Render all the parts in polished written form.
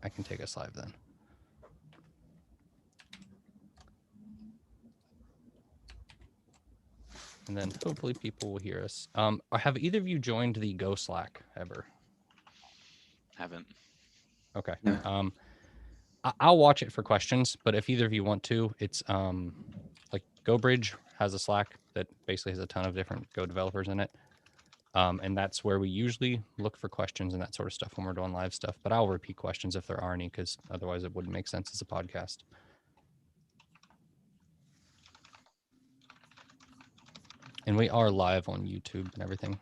I can take us live then. And then hopefully people will hear us. Have either of you joined the Go Slack ever? Haven't. Okay. No. I'll watch it for questions, but if either of you want to, it's like GoBridge has a Slack that basically has a ton of different Go developers in it. And that's where we usually look for questions and that sort of stuff when we're doing live stuff. But I'll repeat questions if there are any, because otherwise it wouldn't make sense as a podcast. And we are live on YouTube and everything.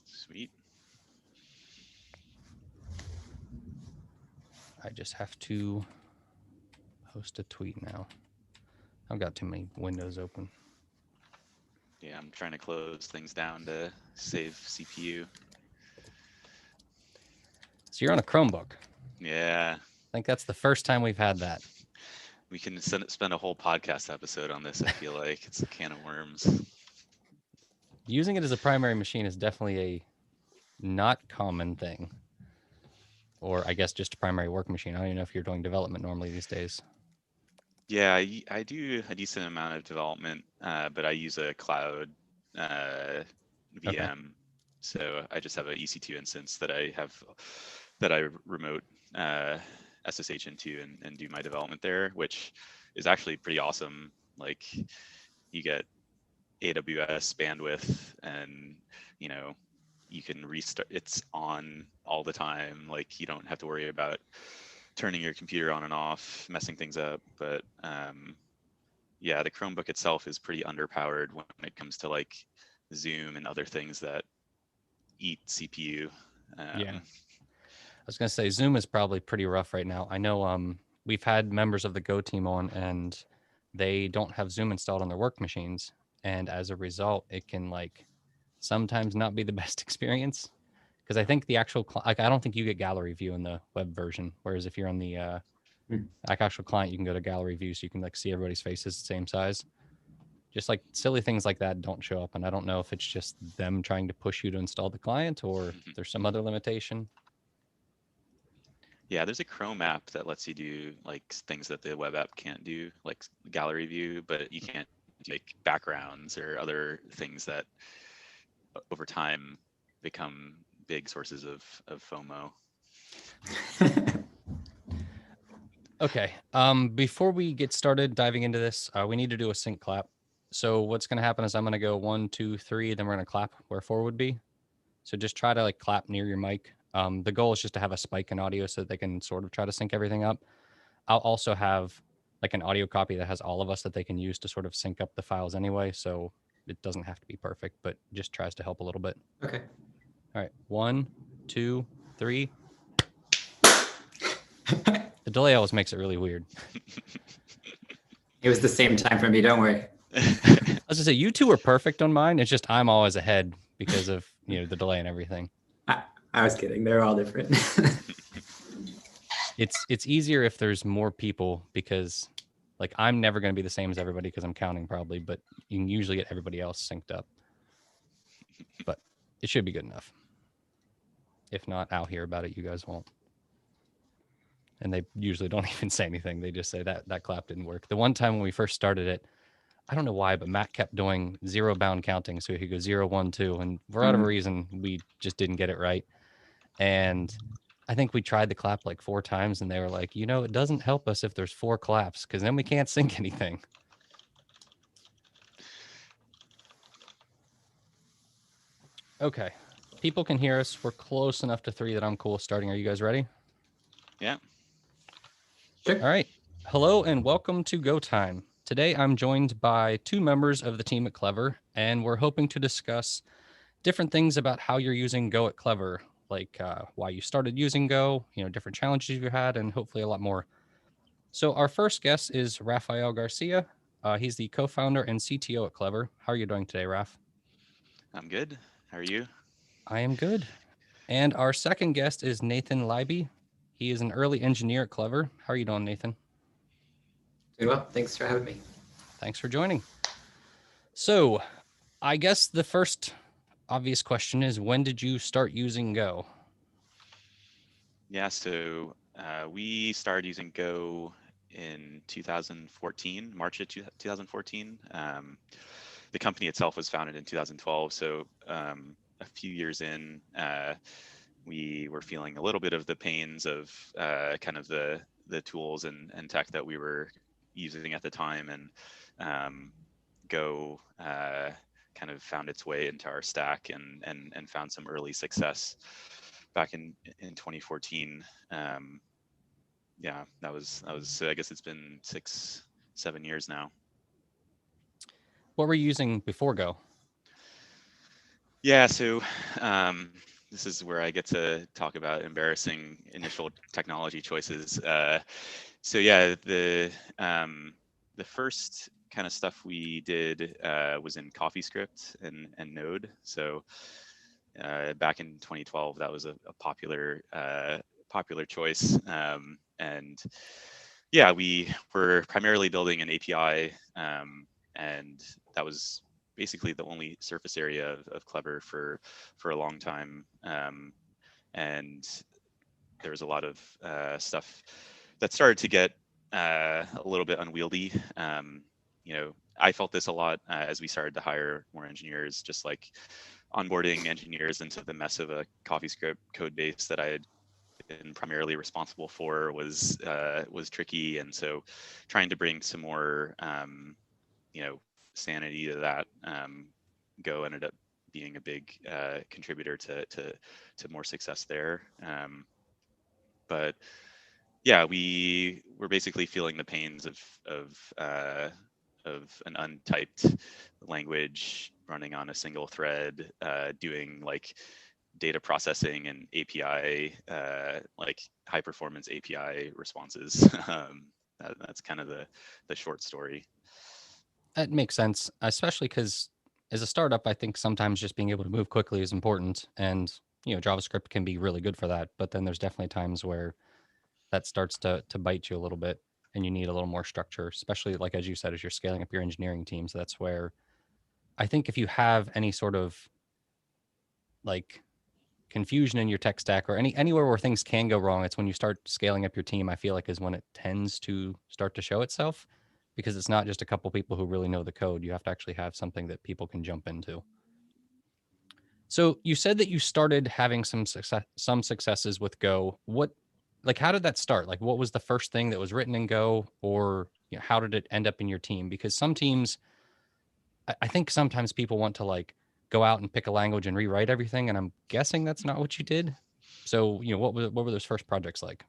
Sweet. I just have to post a tweet now. I've got too many windows open. Yeah, I'm trying to close things down to save CPU. So you're on a Chromebook. Yeah. I think that's the first time we've had that. We can spend a whole podcast episode on this, I feel like. It's a can of worms. Using it as a primary machine is definitely a not common thing. Or I guess just a primary work machine. I don't even know if you're doing development normally these days. Yeah, I do a decent amount of development, but I use a cloud VM. Okay. So I just have an EC2 instance that I remote SSH into and do my development there, which is actually pretty awesome. Like you get AWS bandwidth and, you can restart, it's on all the time. Like you don't have to worry about turning your computer on and off, messing things up. But yeah, the Chromebook itself is pretty underpowered when it comes to like Zoom and other things that eat CPU. Yeah. I was going to say Zoom is probably pretty rough right now. I know we've had members of the Go team on and they don't have Zoom installed on their work machines. And as a result, it can like sometimes not be the best experience. Because I think the actual, I don't think you get gallery view in the web version. Whereas if you're on the like actual client, you can go to gallery view so you can like see everybody's faces the same size. Just like silly things like that don't show up. And I don't know if it's just them trying to push you to install the client or there's some other limitation. Yeah, there's a Chrome app that lets you do like things that the web app can't do, like gallery view, but you can't do like backgrounds or other things that over time become big sources of FOMO. Okay. Before we get started diving into this, we need to do a sync clap. So what's going to happen is I'm going to go 1, 2, 3, then we're going to clap where 4 would be. So just try to like clap near your mic. The goal is just to have a spike in audio so that they can sort of try to sync everything up. I'll also have like an audio copy that has all of us that they can use to sort of sync up the files anyway. So it doesn't have to be perfect, but just tries to help a little bit. Okay. All right. 1, 2, 3. The delay always makes it really weird. It was the same time for me. Don't worry. I was gonna say you two are perfect on mine. It's just I'm always ahead because of the delay and everything. I was kidding. They're all different. It's easier if there's more people because like I'm never going to be the same as everybody because I'm counting probably, but you can usually get everybody else synced up. But it should be good enough. If not, I'll hear about it. You guys won't. And they usually don't even say anything. They just say that clap didn't work. The one time when we first started it, I don't know why, but Matt kept doing zero bound counting. So he could go 0, 1, 2. And for whatever reason, we just didn't get it right. And I think we tried the clap like 4 times and they were like, it doesn't help us if there's 4 claps because then we can't sync anything. Okay. People can hear us. We're close enough to 3 that I'm cool starting. Are you guys ready? Yeah. Sure. All right. Hello and welcome to Go Time. Today I'm joined by 2 members of the team at Clever, and we're hoping to discuss different things about how you're using Go at Clever, like why you started using Go, different challenges you had, and hopefully a lot more. So our first guest is Rafael Garcia. He's the co-founder and CTO at Clever. How are you doing today, Raf? I'm good. How are you? I am good. And our second guest is Nathan Leiby. He is an early engineer at Clever. How are you doing, Nathan? Doing well. Thanks for having me. Thanks for joining. So I guess the first obvious question is, when did you start using Go? Yeah, so we started using Go in 2014, March of 2014. The company itself was founded in 2012, so a few years in, we were feeling a little bit of the pains of kind of the tools and tech that we were using at the time, and Go kind of found its way into our stack and found some early success back in 2014. Yeah, that was. So I guess it's been 6-7 years now. What were you using before Go? Yeah, so this is where I get to talk about embarrassing initial technology choices. So yeah, the first kind of stuff we did was in CoffeeScript and Node. So back in 2012, that was a popular choice. And yeah, we were primarily building an API, and that was basically the only surface area of Clever for a long time. And there was a lot of stuff that started to get a little bit unwieldy. I felt this a lot as we started to hire more engineers, just like onboarding engineers into the mess of a CoffeeScript code base that I had been primarily responsible for was tricky, and so trying to bring some more sanity to that. Go ended up being a big contributor to more success there. But yeah, we were basically feeling the pains of an untyped language running on a single thread, doing like data processing and API, like high performance API responses. That's kind of the short story. That makes sense, especially because as a startup, I think sometimes just being able to move quickly is important, and JavaScript can be really good for that. But then there's definitely times where that starts to bite you a little bit, and you need a little more structure, especially like as you said, as you're scaling up your engineering teams. That's where I think if you have any sort of like confusion in your tech stack or anywhere where things can go wrong, it's when you start scaling up your team. I feel like is when it tends to start to show itself, because it's not just a couple people who really know the code. You have to actually have something that people can jump into. So you said that you started having some successes with Go. How did that start? Like, what was the first thing that was written in Go, or how did it end up in your team? Because some teams, I think sometimes people want to like go out and pick a language and rewrite everything, and I'm guessing that's not what you did. So what were those first projects like?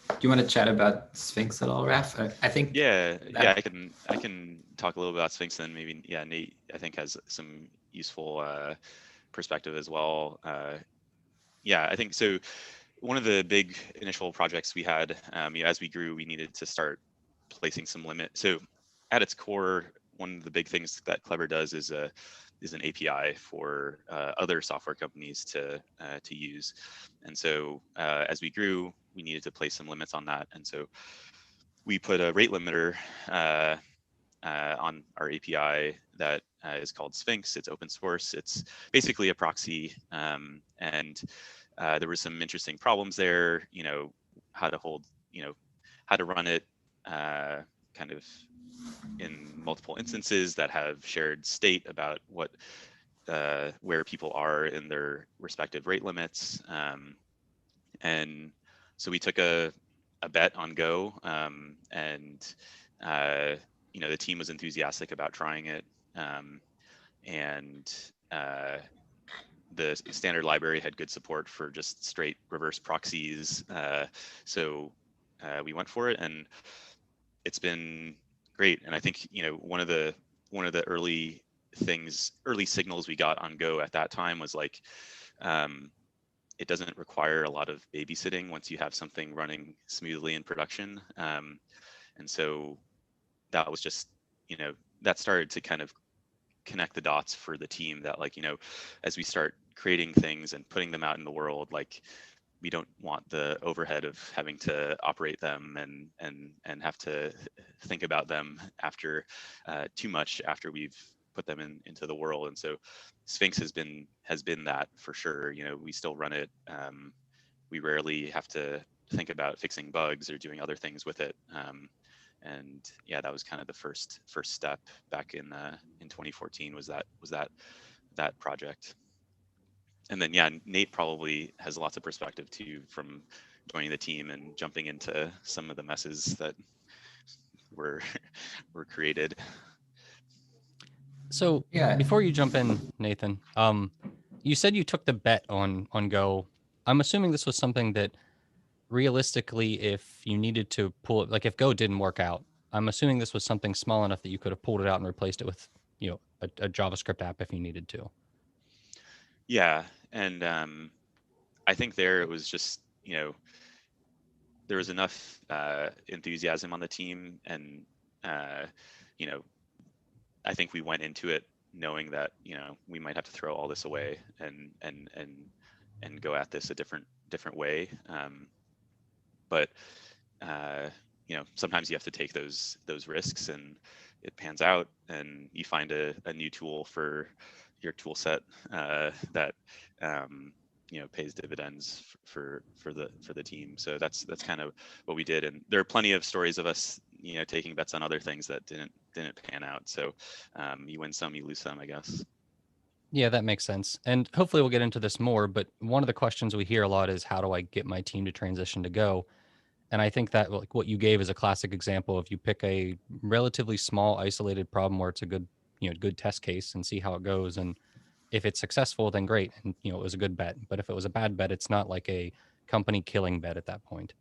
Do you want to chat about Sphinx at all, Raf? I think Yeah, that I can talk a little about Sphinx, and maybe Nate I think has some useful perspective as well. Yeah, I think so. One of the big initial projects we had, as we grew, we needed to start placing some limit. So at its core, one of the big things that Clever does is an API for other software companies to use. And so as we grew, we needed to place some limits on that. And so we put a rate limiter on our API that is called Sphinx. It's open source. It's basically a proxy, and there were some interesting problems there. How to hold, how to run it, kind of in multiple instances that have shared state about where people are in their respective rate limits. And so we took a bet on Go, and the team was enthusiastic about trying it, and the standard library had good support for just straight reverse proxies. So we went for it, and it's been great. And I think one of the early signals we got on Go at that time was like, it doesn't require a lot of babysitting once you have something running smoothly in production. And so that was just, that started to kind of connect the dots for the team that like, as we start creating things and putting them out in the world, like we don't want the overhead of having to operate them and have to think about them after too much after we've put them into the world. And so Sphinx has been that for sure. You know, we still run it. We rarely have to think about fixing bugs or doing other things with it. And yeah, that was kind of the first step back in 2014 was that project. And then yeah, Nate probably has lots of perspective too from joining the team and jumping into some of the messes that were created. So Yeah. before you jump in, Nathan, you said you took the bet on Go. I'm assuming this was something that realistically, if you needed to pull it, like if Go didn't work out, I'm assuming this was something small enough that you could have pulled it out and replaced it with, you know, a JavaScript app if you needed to. Yeah, and I think there it was just, you know, there was enough enthusiasm on the team, and you know, I think we went into it knowing that, you know, we might have to throw all this away and go at this a different way. But you know, sometimes you have to take those risks, and it pans out, and you find a new tool for your tool set that you know, pays dividends for the team. So that's kind of what we did. And there are plenty of stories of us, you know, taking bets on other things that didn't pan out. So you win some, you lose some, I guess. Yeah, that makes sense. And hopefully we'll get into this more, but one of the questions we hear a lot is, how do I get my team to transition to Go? And I think that, like, what you gave is a classic example. If you pick a relatively small isolated problem where it's a good, you know, good test case and see how it goes, and if it's successful, then great, and you know, it was a good bet. But if it was a bad bet, it's not like a company killing bet at that point.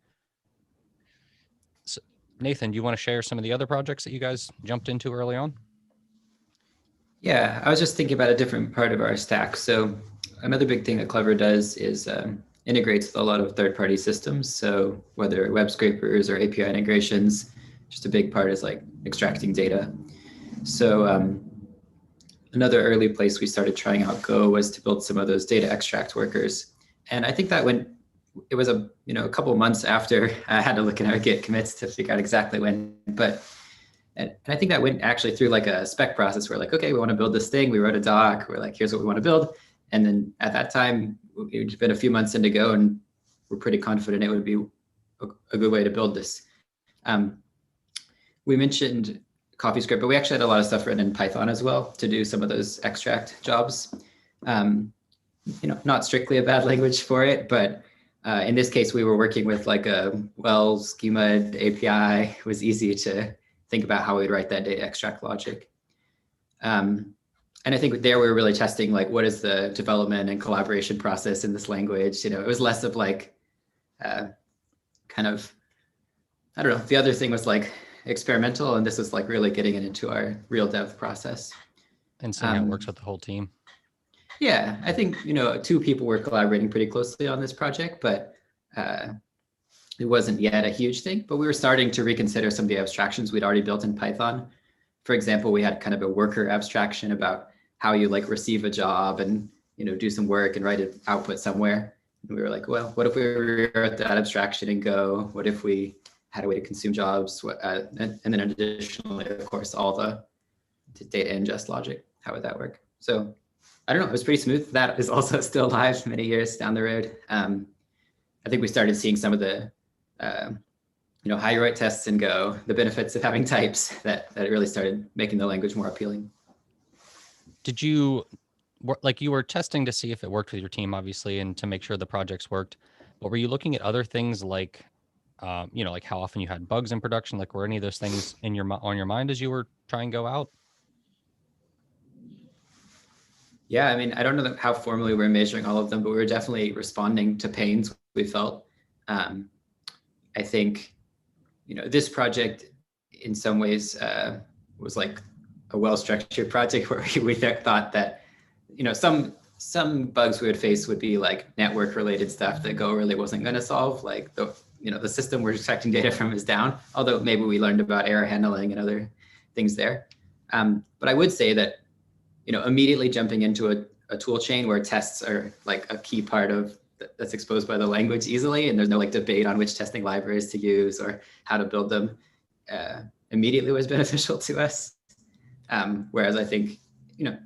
So, Nathan, do you want to share some of the other projects that you guys jumped into early on? Yeah, I was just thinking about a different part of our stack. So another big thing that Clever does is integrates with a lot of third-party systems. So whether web scrapers or API integrations, just a big part is like extracting data. So another early place we started trying out Go was to build some of those data extract workers. And I think that it was a couple of months after I had to look at our Git commits to figure out exactly when, but and I think that went actually through like a spec process where like, okay, we want to build this thing. We wrote a doc. We're like, here's what we want to build. And then at that time, it'd been a few months in to go, and we're pretty confident it would be a good way to build this. We mentioned CoffeeScript, but we actually had a lot of stuff written in Python as well to do some of those extract jobs. You know, not strictly a bad language for it, but in this case, we were working with like a schema API. It was easy to think about how we'd write that data extract logic. And I think there we were really testing like, what is the development and collaboration process in this language? You know, it was less of like kind of, I don't know, the other thing was like experimental, and this was like really getting it into our real dev process. And seeing how it works with the whole team. Yeah, I think, you know, 2 people were collaborating pretty closely on this project, but it wasn't yet a huge thing, but we were starting to reconsider some of the abstractions we'd already built in Python. For example, we had kind of a worker abstraction about how you like receive a job and, you know, do some work and write an output somewhere. And we were like, well, what if we rewrote that abstraction in Go? What if we had a way to consume jobs? And then additionally, of course, all the data ingest logic. How would that work? So I don't know, it was pretty smooth. That is also still live many years down the road. I think we started seeing some of the you know, how you write tests in Go, the benefits of having types that really started making the language more appealing. Did you, like, you were testing to see if it worked with your team, obviously, and to make sure the projects worked, but were you looking at other things like, you know, like how often you had bugs in production? Like, were any of those things on your mind as you were trying Go out? Yeah, I mean, I don't know how formally we're measuring all of them, but we were definitely responding to pains we felt. I think, you know, this project in some ways was like a well-structured project where we thought that, you know, some bugs we would face would be like network-related stuff that Go really wasn't going to solve. Like the system we're extracting data from is down, although maybe we learned about error handling and other things there. But I would say that, you know, immediately jumping into a tool chain where tests are like a key part of that's exposed by the language easily, and there's no like debate on which testing libraries to use or how to build them, immediately was beneficial to us. Whereas I think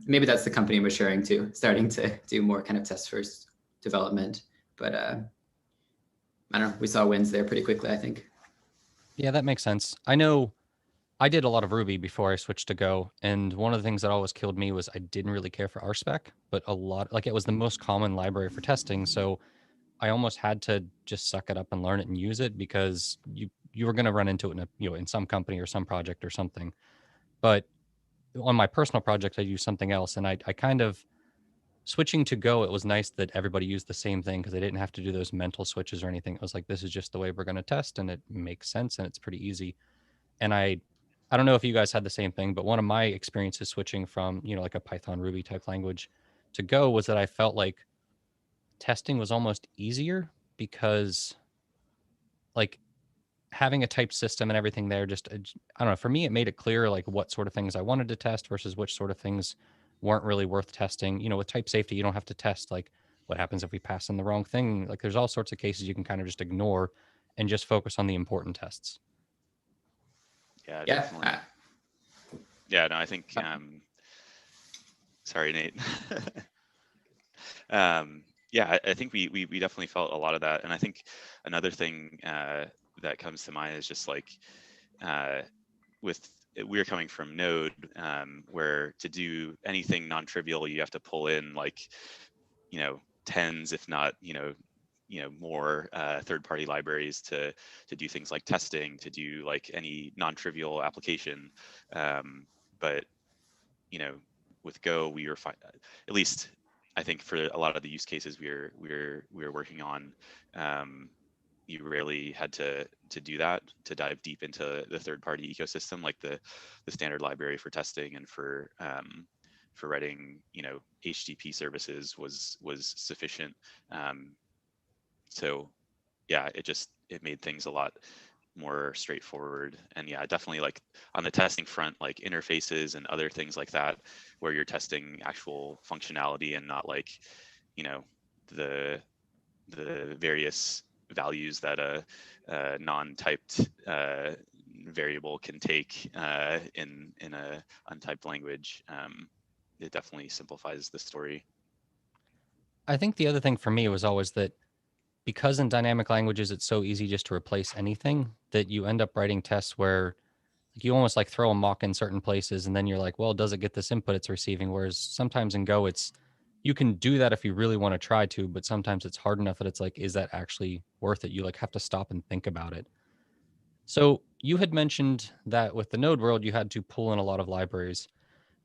maybe that's the company we're sharing to, starting to do more kind of test first development. But I don't know, we saw wins there pretty quickly, I think. Yeah, that makes sense. I know I did a lot of Ruby before I switched to Go, and one of the things that always killed me was I didn't really care for RSpec, but it was the most common library for testing, so I almost had to just suck it up and learn it and use it because you were going to run into it in some company or some project or something. But on my personal project, I used something else, and I kind of switching to Go. It was nice that everybody used the same thing because I didn't have to do those mental switches or anything. It was like, this is just the way we're going to test, and it makes sense and it's pretty easy. And I don't know if you guys had the same thing, but one of my experiences switching from like a Python Ruby type language to Go was that I felt like testing was almost easier because like having a type system and everything there just I don't know, for me it made it clear like what sort of things I wanted to test versus which sort of things weren't really worth testing. With type safety you don't have to test like what happens if we pass in the wrong thing. Like there's all sorts of cases you can kind of just ignore and just focus on the important tests. Yeah, Yeah. definitely. Yeah, no, I think sorry, Nate. Yeah, I think we definitely felt a lot of that. And I think another thing that comes to mind is just like we're coming from Node, where to do anything non-trivial, you have to pull in like, tens, if not, more third-party libraries to do things like testing, to do like any non-trivial application. But with Go, we were fine. At least I think for a lot of the use cases we're working on, you rarely had to do that, to dive deep into the third-party ecosystem, like the standard library for testing and for writing HTTP services was sufficient. So yeah, it made things a lot more straightforward. And yeah, definitely like on the testing front, like interfaces and other things like that, where you're testing actual functionality and not like the various values that a non-typed variable can take in a untyped language. It definitely simplifies the story. I think the other thing for me was always that because in dynamic languages it's so easy just to replace anything, that you end up writing tests where you almost like throw a mock in certain places and then you're like, well, does it get this input it's receiving? Whereas sometimes in Go you can do that if you really want to try to, but sometimes it's hard enough that it's like, is that actually worth it? You like have to stop and think about it. So you had mentioned that with the Node world you had to pull in a lot of libraries.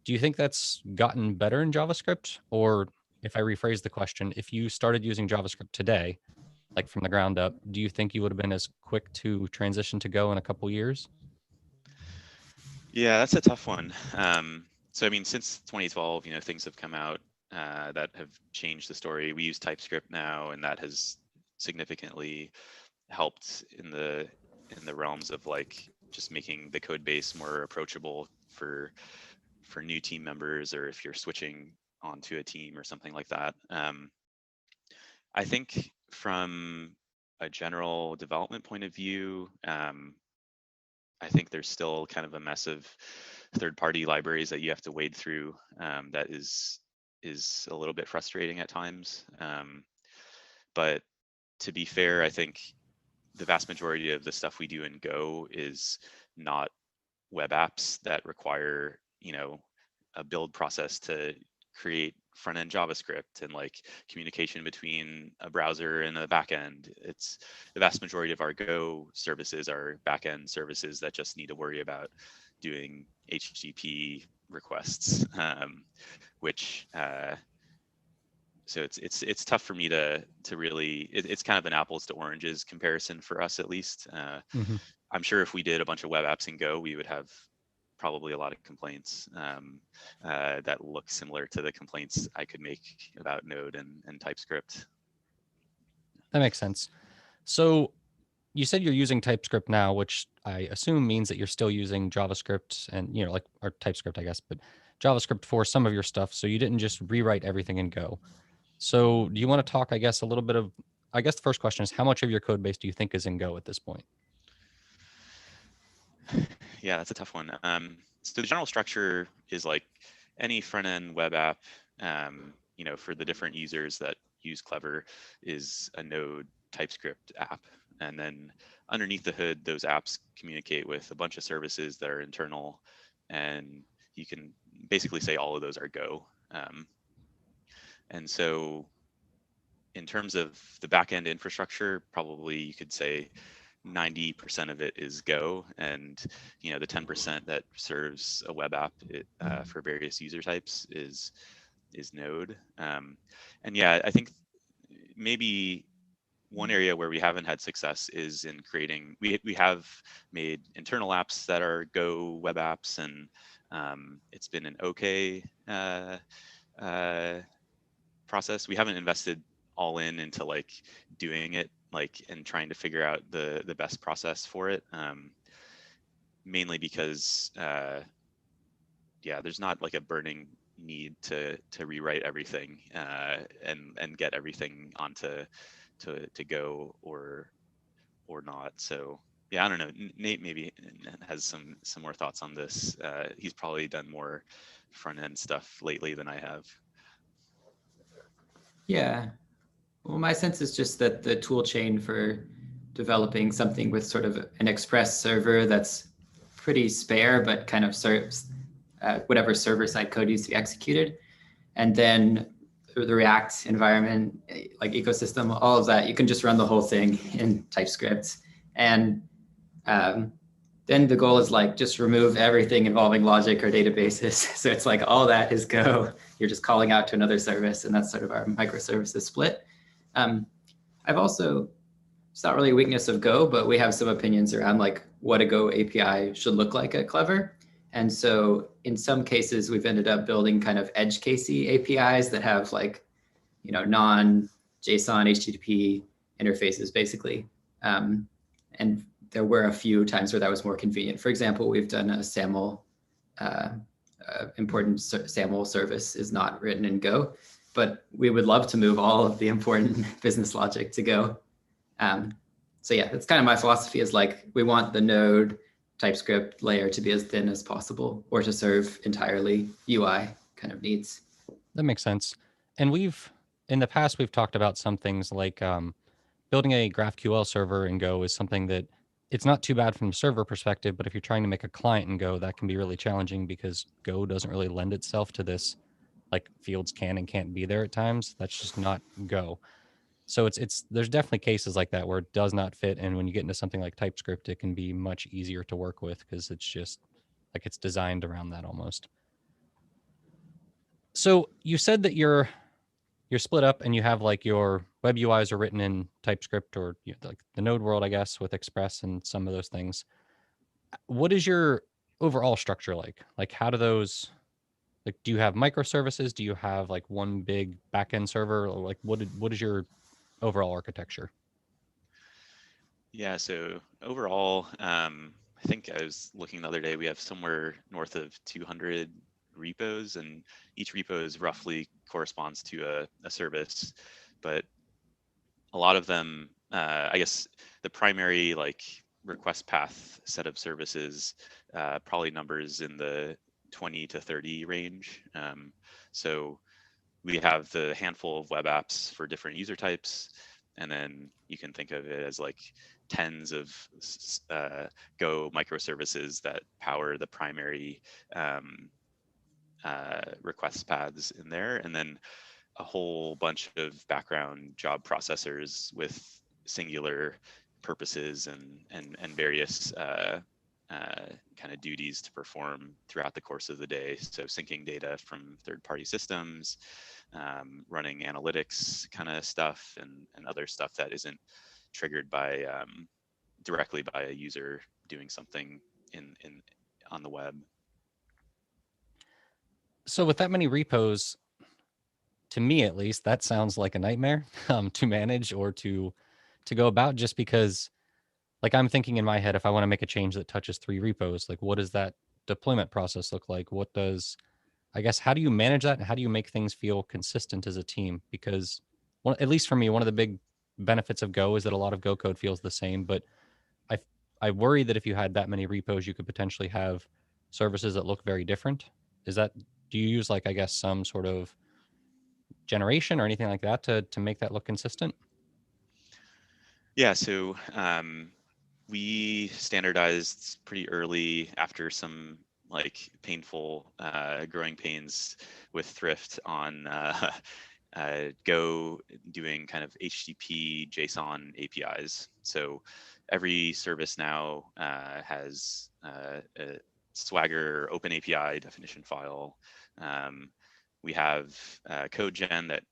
Do you think that's gotten better in JavaScript? Or if I rephrase the question, if you started using JavaScript today, like from the ground up, do you think you would have been as quick to transition to Go in a couple years? Yeah, that's a tough one. So I mean, since 2012, things have come out that have changed the story. We use TypeScript now, and that has significantly helped in the realms of like just making the code base more approachable for new team members, or if you're switching onto a team or something like that. I think from a general development point of view, I think there's still kind of a mess of third-party libraries that you have to wade through. That is a little bit frustrating at times. But to be fair, I think the vast majority of the stuff we do in Go is not web apps that require, a build process to create front-end JavaScript and like communication between a browser and a backend. It's the vast majority of our Go services are backend services that just need to worry about doing HTTP requests, which so it's tough for me to really. It's kind of an apples to oranges comparison for us, at least. I'm sure if we did a bunch of web apps in Go, we would have probably a lot of complaints that look similar to the complaints I could make about Node and TypeScript. That makes sense. So you said you're using TypeScript now, which I assume means that you're still using JavaScript and, or TypeScript, I guess, but JavaScript for some of your stuff. So you didn't just rewrite everything in Go. So do you want to talk, I guess, a little bit of, I guess the first question is how much of your code base do you think is in Go at this point? Yeah, that's a tough one. So the general structure is like any front-end web app, for the different users that use Clever is a Node TypeScript app. And then underneath the hood, those apps communicate with a bunch of services that are internal. And you can basically say all of those are Go. And so in terms of the backend infrastructure, probably you could say 90% of it is Go, and the 10% that serves a web app for various user types is Node. And yeah, I think maybe one area where we haven't had success is in creating. We have made internal apps that are Go web apps, and it's been an okay process. We haven't invested all into like doing it and trying to figure out the best process for it, mainly because there's not like a burning need to rewrite everything and get everything onto to Go or not. So yeah, I don't know. Nate maybe has some more thoughts on this. He's probably done more front end stuff lately than I have. Yeah. Well, my sense is just that the tool chain for developing something with sort of an Express server that's pretty spare, but kind of serves whatever server-side code needs to be executed. And then the React environment, like ecosystem, all of that, you can just run the whole thing in TypeScript. And then the goal is like just remove everything involving logic or databases. So it's like all that is Go. You're just calling out to another service, and that's sort of our microservices split. I've also, it's not really a weakness of Go, but we have some opinions around like what a Go API should look like at Clever. And so in some cases, we've ended up building kind of edge casey APIs that have like, non-JSON HTTP interfaces basically. And there were a few times where that was more convenient. For example, we've done a SAML, important SAML service is not written in Go, but we would love to move all of the important business logic to Go. So yeah, that's kind of my philosophy is like, we want the Node TypeScript layer to be as thin as possible or to serve entirely UI kind of needs. That makes sense. And in the past, we've talked about some things like building a GraphQL server in Go is something that it's not too bad from a server perspective, but if you're trying to make a client in Go, that can be really challenging because Go doesn't really lend itself to this, like fields can and can't be there at times. That's just not Go. So there's definitely cases like that where it does not fit. And when you get into something like TypeScript, it can be much easier to work with because it's just like it's designed around that almost. So you said that you're split up and you have like your web UIs are written in TypeScript or like the Node world, I guess, with Express and some of those things. What is your overall structure like? Like how do those, like, do you have microservices? Do you have like one big backend server? Or like what is your overall architecture? Yeah, so overall, I think I was looking the other day, we have somewhere north of 200 repos, and each repo is roughly corresponds to a service, but a lot of them, I guess the primary like request path set of services probably numbers in the 20 to 30 range. So we have the handful of web apps for different user types, and then you can think of it as like tens of Go microservices that power the primary request paths in there, and then a whole bunch of background job processors with singular purposes and various kind of duties to perform throughout the course of the day. So syncing data from third-party systems, running analytics kind of stuff, and other stuff that isn't triggered by directly by a user doing something on the web. So with that many repos, to me at least, that sounds like a nightmare to manage or to go about, just because like I'm thinking in my head, if I want to make a change that touches 3 repos, like what does that deployment process look like? What does, I guess, how do you manage that? And how do you make things feel consistent as a team? Because at least for me, one of the big benefits of Go is that a lot of Go code feels the same, but I worry that if you had that many repos, you could potentially have services that look very different. Is that do you use like, I guess, some sort of generation or anything like that to make that look consistent? Yeah, so we standardized pretty early after some like painful growing pains with Thrift on Go doing kind of HTTP JSON APIs. So every service now has a Swagger Open API definition file. We have code gen that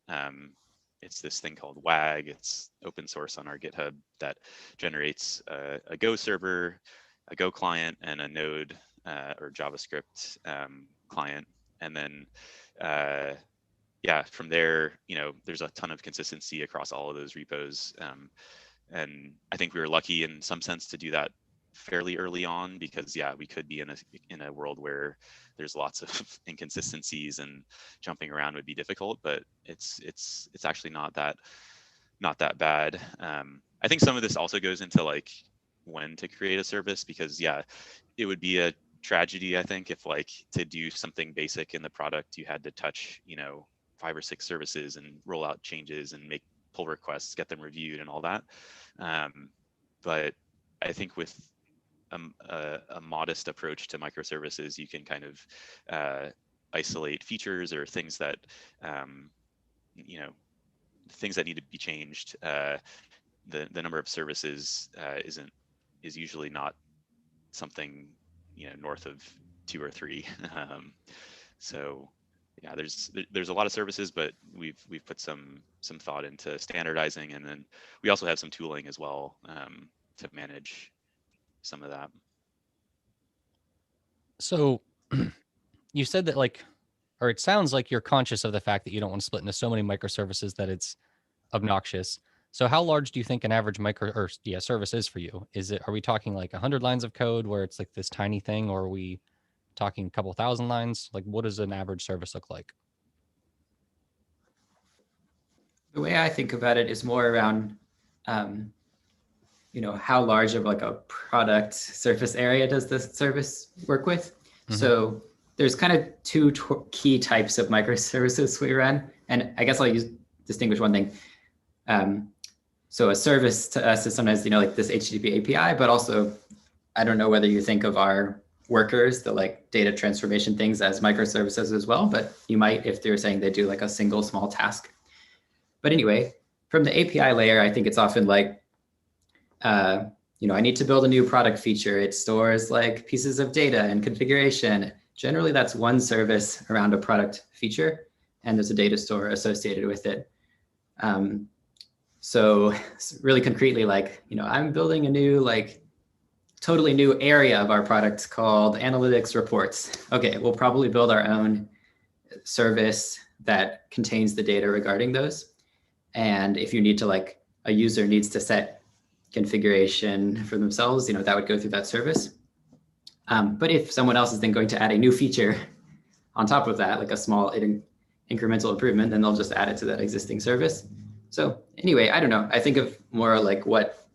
it's this thing called WAG. It's open source on our GitHub that generates a Go server, a Go client, and a Node or JavaScript client. And then, yeah, from there, there's a ton of consistency across all of those repos. And I think we were lucky in some sense to do that fairly early on because yeah, we could be in a world where there's lots of inconsistencies and jumping around would be difficult, but it's actually not that bad. I think some of this also goes into like when to create a service because yeah, it would be a tragedy I think if like to do something basic in the product you had to touch 5 or 6 services and roll out changes and make pull requests, get them reviewed and all that. But I think with a modest approach to microservices, you can kind of isolate features or things that things that need to be changed. The number of services is usually not something north of 2 or 3. So yeah, there's a lot of services, but we've put some thought into standardizing, and then we also have some tooling as well to manage some of that. So you said that or it sounds like you're conscious of the fact that you don't want to split into so many microservices that it's obnoxious. So how large do you think an average service is for you? Are we talking like 100 lines of code where it's like this tiny thing, or are we talking a couple thousand lines? Like, what does an average service look like? The way I think about it is more around, how large of like a product surface area does this service work with? Mm-hmm. So there's kind of two key types of microservices we run. And I guess I'll distinguish one thing. So a service to us is sometimes, like this HTTP API, but also, I don't know whether you think of our workers, the like data transformation things as microservices as well, but you might if they're saying they do like a single small task. But anyway, from the API layer, I think it's often like, I need to build a new product feature. It stores like pieces of data and configuration. Generally, that's one service around a product feature, and there's a data store associated with it. So really concretely, like, I'm building a new, like, totally new area of our product called analytics reports. Okay, we'll probably build our own service that contains the data regarding those. And if you need to, like, a user needs to set configuration for themselves, that would go through that service. But if someone else is then going to add a new feature on top of that, like a small incremental improvement, then they'll just add it to that existing service. So anyway, I don't know. I think of more like what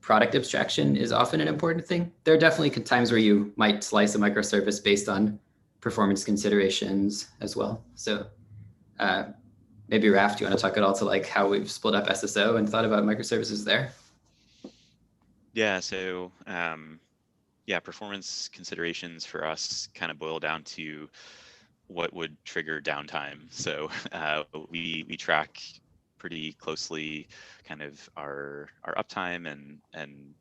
product abstraction is often an important thing. There are definitely times where you might slice a microservice based on performance considerations as well. So maybe Raf, do you want to talk at all to like how we've split up SSO and thought about microservices there? Yeah, so performance considerations for us kind of boil down to what would trigger downtime. So we track pretty closely kind of our uptime and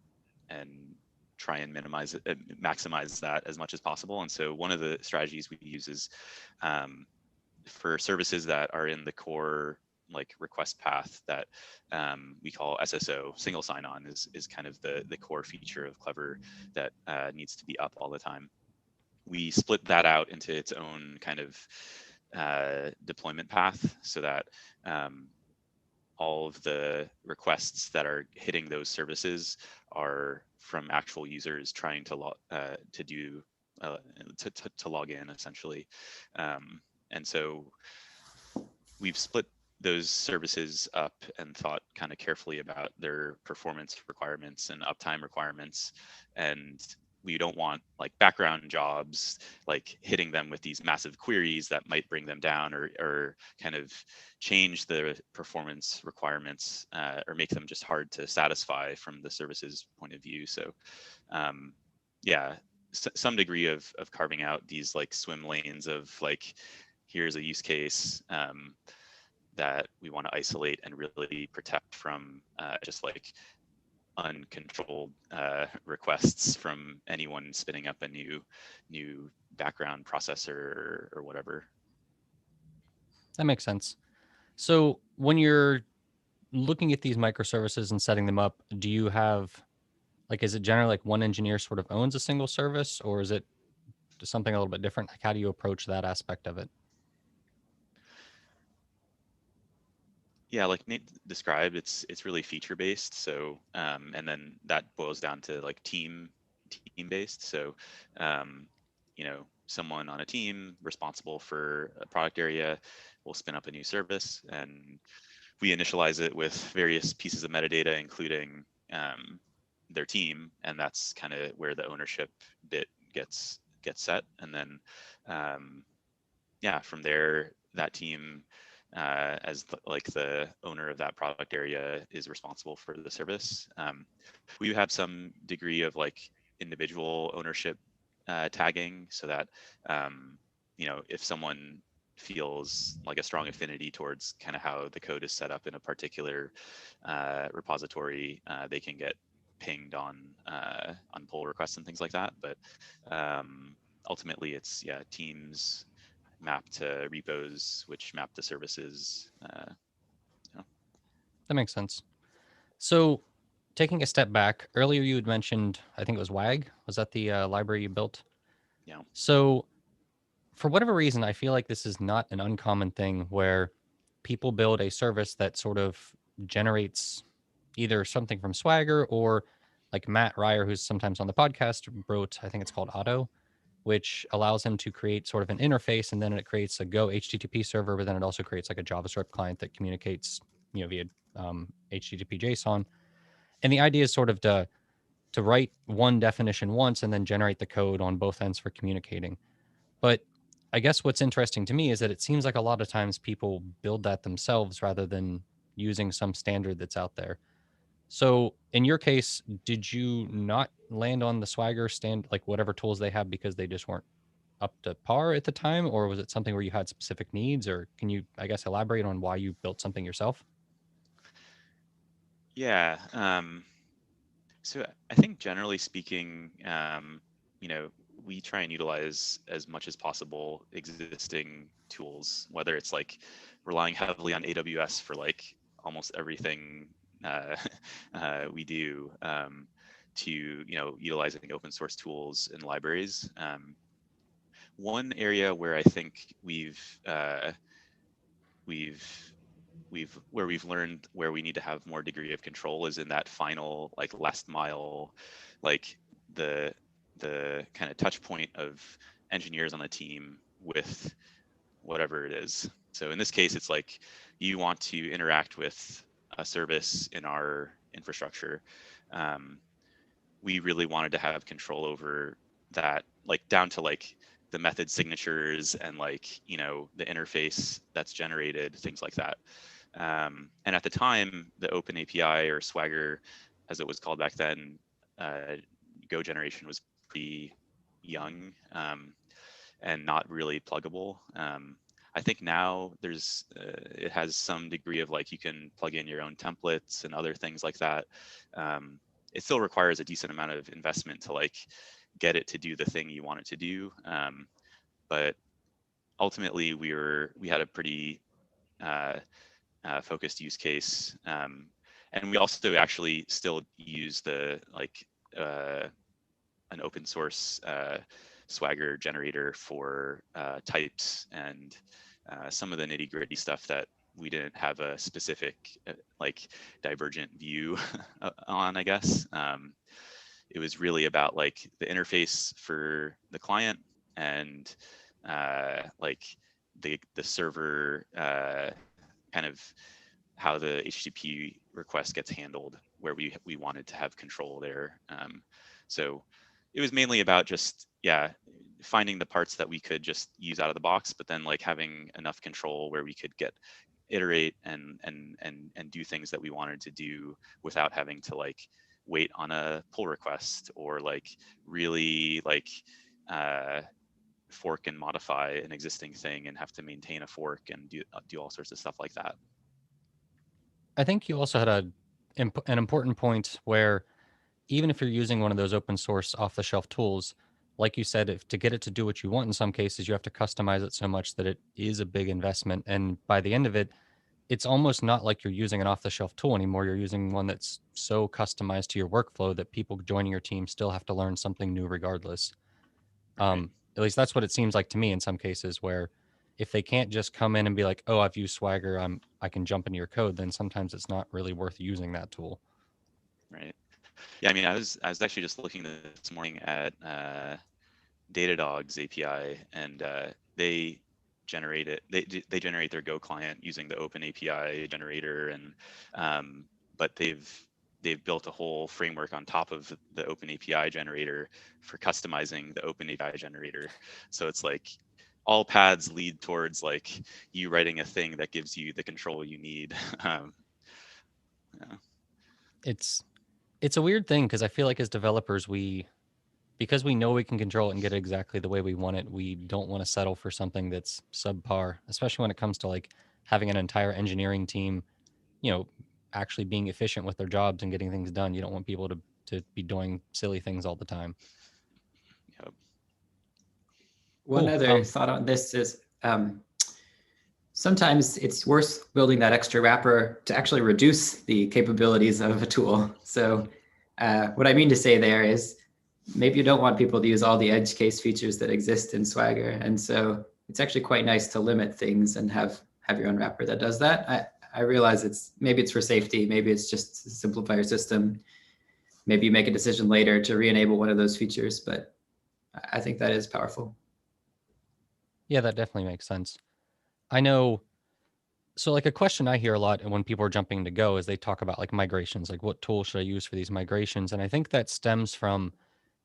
try and maximize that as much as possible. And so one of the strategies we use is for services that are in the core like request path that we call SSO, single sign-on is kind of the core feature of Clever that needs to be up all the time. We split that out into its own kind of deployment path so that all of the requests that are hitting those services are from actual users trying to log in essentially. And so we've split those services up and thought kind of carefully about their performance requirements and uptime requirements. And we don't want like background jobs like hitting them with these massive queries that might bring them down, or kind of change the performance requirements, or make them just hard to satisfy from the services point of view. So yeah, some degree of carving out these like swim lanes of like, here's a use case that we want to isolate and really protect from just like uncontrolled requests from anyone spinning up a new background processor or whatever. That makes sense. So when you're looking at these microservices and setting them up, do you have like, is it generally like one engineer sort of owns a single service, or is it something a little bit different? Like, how do you approach that aspect of it? Yeah, like Nate described, it's really feature based. So and then that boils down to like team based. So you know, someone on a team responsible for a product area will spin up a new service, and we initialize it with various pieces of metadata, including their team, and that's kind of where the ownership bit gets set. And then yeah, from there, that team as like the owner of that product area is responsible for the service. We have some degree of like individual ownership tagging, so that you know, if someone feels like a strong affinity towards kind of how the code is set up in a particular repository, they can get pinged on pull requests and things like that. But ultimately, it's teams map to repos, which map to services. That makes sense. So taking a step back, earlier you had mentioned, I think it was WAG. Was that the library you built? Yeah. So for whatever reason, I feel like this is not an uncommon thing where people build a service that sort of generates either something from Swagger, or like Matt Ryer, who's sometimes on the podcast, wrote, I think it's called Otto, which allows him to create sort of an interface, and then it creates a Go HTTP server, but then it also creates like a JavaScript client that communicates, you know, via HTTP JSON. And the idea is sort of to write one definition once and then generate the code on both ends for communicating. But I guess what's interesting to me is that it seems like a lot of times people build that themselves rather than using some standard that's out there. So in your case, did you not land on the Swagger stand, like whatever tools they have, because they just weren't up to par at the time? Or was it something where you had specific needs? Or can you, I guess, elaborate on why you built something yourself? Yeah. So I think generally speaking, you know, we try and utilize as much as possible existing tools, whether it's like relying heavily on AWS for like almost everything we do, to, you know, utilizing open source tools and libraries. One area where I think we've where we've learned where we need to have more degree of control is in that final like last mile, like the kind of touch point of engineers on the team with whatever it is. So in this case, it's like you want to interact with a service in our infrastructure. We really wanted to have control over that, like down to like the method signatures and like, you know, the interface that's generated, things like that. And at the time, the Open API, or Swagger, as it was called back then, Go generation was pretty young, and not really pluggable. I think now there's it has some degree of like you can plug in your own templates and other things like that. It still requires a decent amount of investment to like get it to do the thing you want it to do. But ultimately, we had a pretty focused use case, and we also actually still use the like an open source Swagger generator for types and some of the nitty gritty stuff that we didn't have a specific like divergent view on, I guess. It was really about like the interface for the client and like the server, kind of how the HTTP request gets handled, where we wanted to have control there. So it was mainly about just, yeah, finding the parts that we could just use out of the box, but then like having enough control where we could iterate and do things that we wanted to do without having to like wait on a pull request or like really like fork and modify an existing thing and have to maintain a fork and do all sorts of stuff like that. I think you also had an important point where even if you're using one of those open source off the shelf tools, like you said, if to get it to do what you want in some cases, you have to customize it so much that it is a big investment. And by the end of it, it's almost not like you're using an off the shelf tool anymore. You're using one that's so customized to your workflow that people joining your team still have to learn something new regardless. Right. At least that's what it seems like to me in some cases, where if they can't just come in and be like, oh, I've used Swagger, I can jump into your code, then sometimes it's not really worth using that tool. Right. Yeah, I mean, I was actually just looking this morning at Datadog's API, and they generate it. They generate their Go client using the Open API generator, and but they've built a whole framework on top of the Open API generator for customizing the Open API generator. So it's like all paths lead towards like you writing a thing that gives you the control you need. Yeah. It's a weird thing because I feel like as developers, because we know we can control it and get it exactly the way we want it, we don't want to settle for something that's subpar, especially when it comes to like having an entire engineering team, actually being efficient with their jobs and getting things done. You don't want people to be doing silly things all the time. Yep. One other thought on this is sometimes it's worth building that extra wrapper to actually reduce the capabilities of a tool. So what I mean to say there is maybe you don't want people to use all the edge case features that exist in Swagger. And so it's actually quite nice to limit things and have your own wrapper that does that. I realize maybe it's for safety, maybe it's just to simplify your system. Maybe you make a decision later to re-enable one of those features, but I think that is powerful. Yeah, that definitely makes sense. I know. So like a question I hear a lot when people are jumping to Go is they talk about like migrations, like what tool should I use for these migrations? And I think that stems from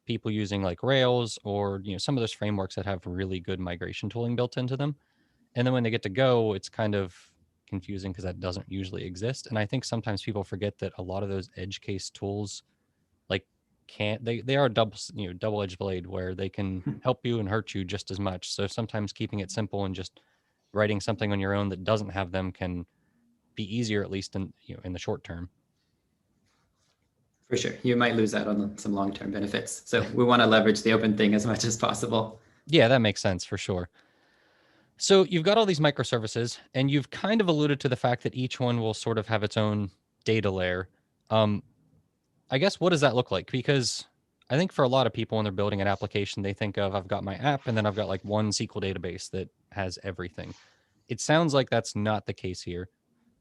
people using like Rails or, some of those frameworks that have really good migration tooling built into them. And then when they get to Go, it's kind of confusing because that doesn't usually exist. And I think sometimes people forget that a lot of those edge case tools like they are double-edged blade where they can help you and hurt you just as much. So sometimes keeping it simple and just writing something on your own that doesn't have them can be easier, at least in the short term. For sure. You might lose out on some long-term benefits. So we want to leverage the open thing as much as possible. Yeah, that makes sense for sure. So you've got all these microservices, and you've kind of alluded to the fact that each one will sort of have its own data layer. I guess, what does that look like? Because I think for a lot of people when they're building an application, they think of, I've got my app and then I've got like one SQL database that has everything. It sounds like that's not the case here.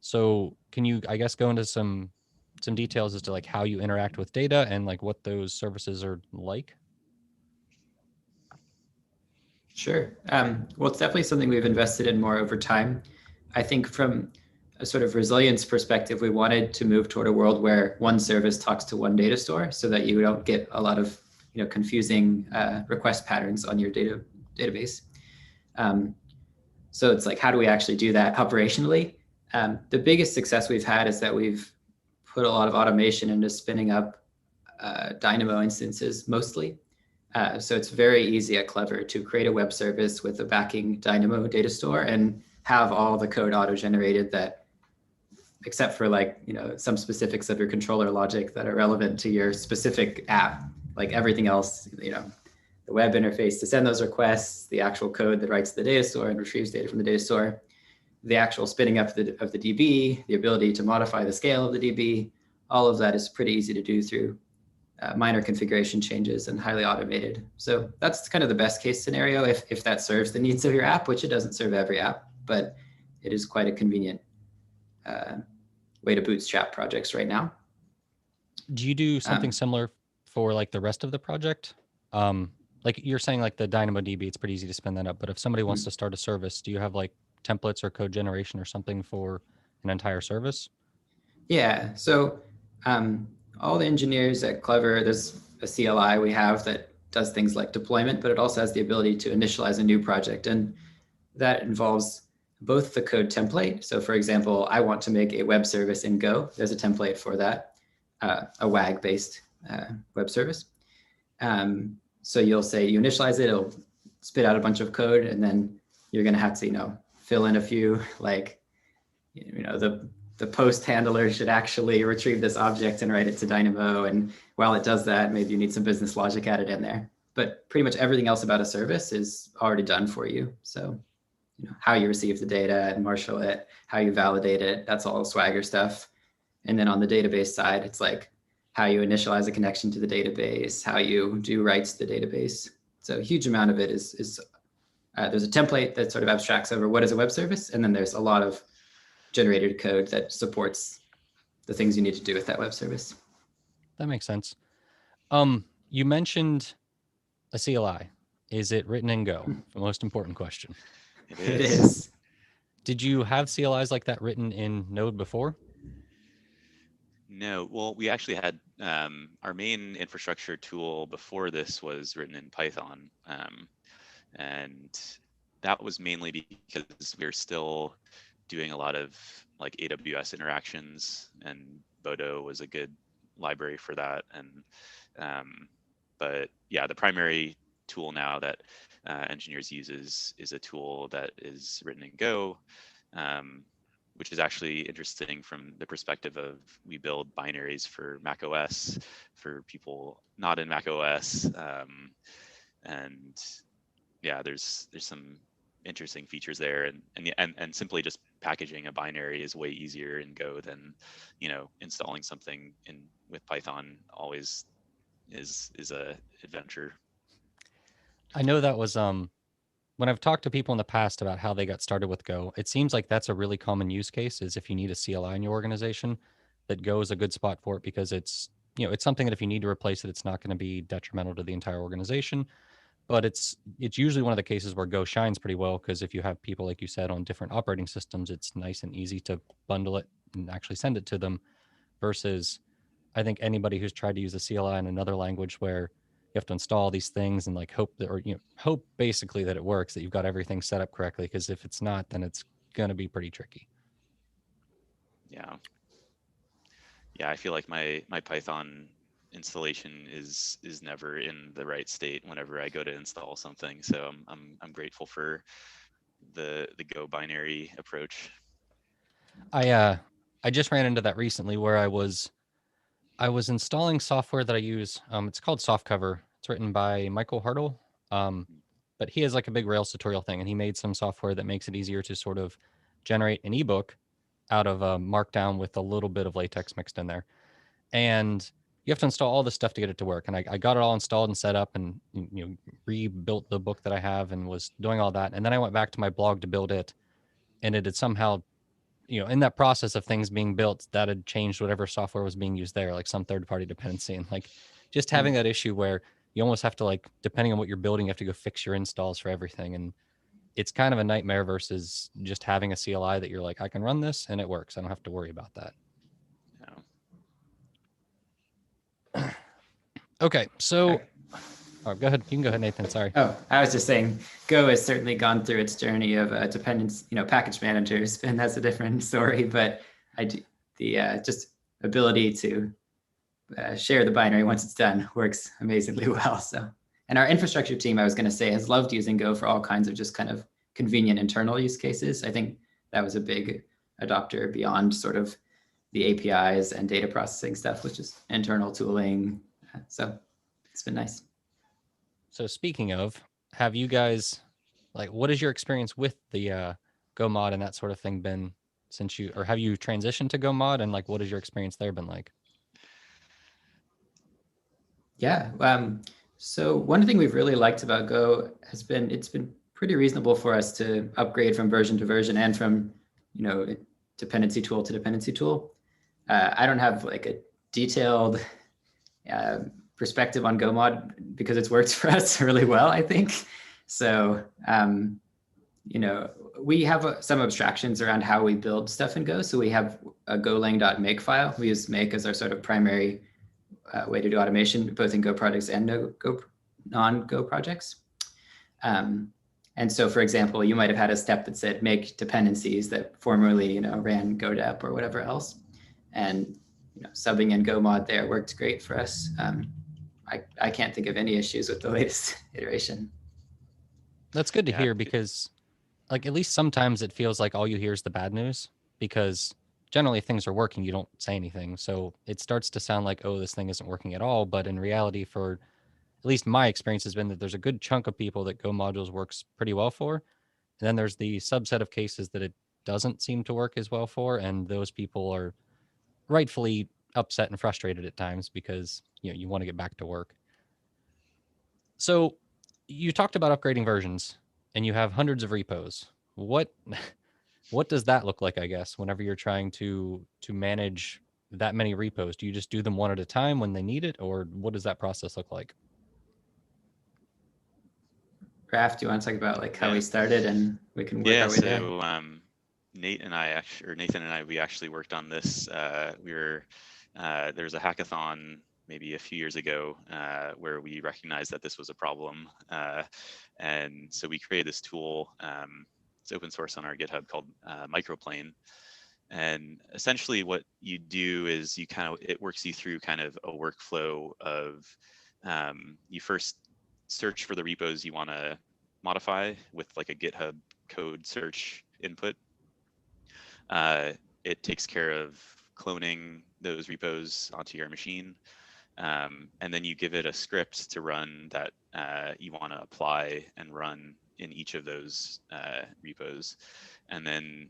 So can you, I guess, go into some details as to like how you interact with data and like what those services are like? Sure. Well, it's definitely something we've invested in more over time. I think from a sort of resilience perspective, we wanted to move toward a world where one service talks to one data store so that you don't get a lot of confusing request patterns on your database. So it's like, how do we actually do that operationally? The biggest success we've had is that we've put a lot of automation into spinning up Dynamo instances mostly. So it's very easy at Clever to create a web service with a backing Dynamo data store and have all the code auto-generated that, except for like, some specifics of your controller logic that are relevant to your specific app, like everything else, the web interface to send those requests, the actual code that writes the data store and retrieves data from the data store, the actual spinning up of the DB, the ability to modify the scale of the DB, all of that is pretty easy to do through minor configuration changes and highly automated. So that's kind of the best case scenario if that serves the needs of your app, which it doesn't serve every app, but it is quite a convenient way to bootstrap projects right now. Do you do something similar for like the rest of the project? Like you're saying like the DynamoDB, it's pretty easy to spin that up, but if somebody wants to start a service, do you have like templates or code generation or something for an entire service? Yeah, so all the engineers at Clever, there's a CLI we have that does things like deployment, but it also has the ability to initialize a new project. And that involves both the code template. So for example, I want to make a web service in Go. There's a template for that, a WAG-based web service. So you'll say you initialize it, it'll spit out a bunch of code, and then you're going to have to, fill in a few, like, the post handler should actually retrieve this object and write it to Dynamo. And while it does that, maybe you need some business logic added in there. But pretty much everything else about a service is already done for you. So how you receive the data and marshal it, how you validate it, that's all Swagger stuff. And then on the database side, it's like how you initialize a connection to the database, how you do writes to the database. So a huge amount of it is there's a template that sort of abstracts over what is a web service. And then there's a lot of generated code that supports the things you need to do with that web service. That makes sense. You mentioned a CLI. Is it written in Go? The most important question. It is. Did you have CLIs like that written in Node before? No, well, we actually had our main infrastructure tool before this was written in Python. And that was mainly because we're still doing a lot of like AWS interactions, and Bodo was a good library for that. And but yeah, the primary tool now that engineers use is a tool that is written in Go, which is actually interesting from the perspective of we build binaries for Mac OS for people not in Mac OS, and yeah, there's some interesting features there, and simply just packaging a binary is way easier in Go than installing something with Python always is a adventure. I know that was when I've talked to people in the past about how they got started with Go, it seems like that's a really common use case, is if you need a CLI in your organization, that Go is a good spot for it, because it's it's something that if you need to replace it, it's not going to be detrimental to the entire organization. But it's usually one of the cases where Go shines pretty well, because if you have people, like you said, on different operating systems, it's nice and easy to bundle it and actually send it to them, versus I think anybody who's tried to use a CLI in another language where you have to install these things and like hope that, or hope basically that it works, that you've got everything set up correctly, because if it's not, then it's going to be pretty tricky. Yeah, I feel like my Python installation is never in the right state whenever I go to install something. So I'm grateful for the Go binary approach. I just ran into that recently, where I was installing software that I use. It's called Softcover. It's written by Michael Hartle. But he has like a big Rails tutorial thing, and he made some software that makes it easier to sort of generate an ebook out of Markdown with a little bit of LaTeX mixed in there. And you have to install all this stuff to get it to work. And I got it all installed and set up, and rebuilt the book that I have and was doing all that. And then I went back to my blog to build it, and it had somehow, in that process of things being built, that had changed whatever software was being used there, like some third-party dependency. And like just having that issue where you almost have to, like, depending on what you're building, you have to go fix your installs for everything. And it's kind of a nightmare versus just having a CLI that you're like, I can run this and it works. I don't have to worry about that. No. Okay, so go ahead. You can go ahead, Nathan. Sorry. Oh, I was just saying, Go has certainly gone through its journey of dependence, package managers, and that's a different story. But the just ability to share the binary once it's done works amazingly well. So, and our infrastructure team, I was going to say, has loved using Go for all kinds of just kind of convenient internal use cases. I think that was a big adopter beyond sort of the APIs and data processing stuff, which is internal tooling. So it's been nice. So speaking of, have you guys, like, what is your experience with the Go mod and that sort of thing been since or have you transitioned to Go mod, and like, what has your experience there been like? Yeah. So one thing we've really liked about Go has been, it's been pretty reasonable for us to upgrade from version to version and from, dependency tool to dependency tool. I don't have like a detailed perspective on Go mod because it's worked for us really well, I think. So, we have some abstractions around how we build stuff in Go. So we have a golang.make file. We use make as our sort of primary way to do automation, both in Go projects and no Go non-Go projects. And so, for example, you might have had a step that said make dependencies that formerly, ran GoDep or whatever else. And subbing in Go mod there worked great for us. I can't think of any issues with the latest iteration. That's good to hear, because like at least sometimes it feels like all you hear is the bad news, because generally if things are working, you don't say anything. So it starts to sound like, oh, this thing isn't working at all. But in reality, for at least my experience has been that there's a good chunk of people that Go modules works pretty well for. And then there's the subset of cases that it doesn't seem to work as well for. And those people are rightfully upset and frustrated at times because you want to get back to work. So you talked about upgrading versions, and you have hundreds of repos. What does that look like, I guess, whenever you're trying to manage that many repos? Do you just do them one at a time when they need it, or what does that process look like? Raph, do you want to talk about like how we started and we can work our way there? So Nathan and I, we actually worked on this. There was a hackathon maybe a few years ago where we recognized that this was a problem. And so we created this tool. It's open source on our GitHub called Microplane. And essentially what you do is it works you through kind of a workflow of you first search for the repos you want to modify with like a GitHub code search input. It takes care of cloning those repos onto your machine. And then you give it a script to run that you want to apply and run in each of those repos. And then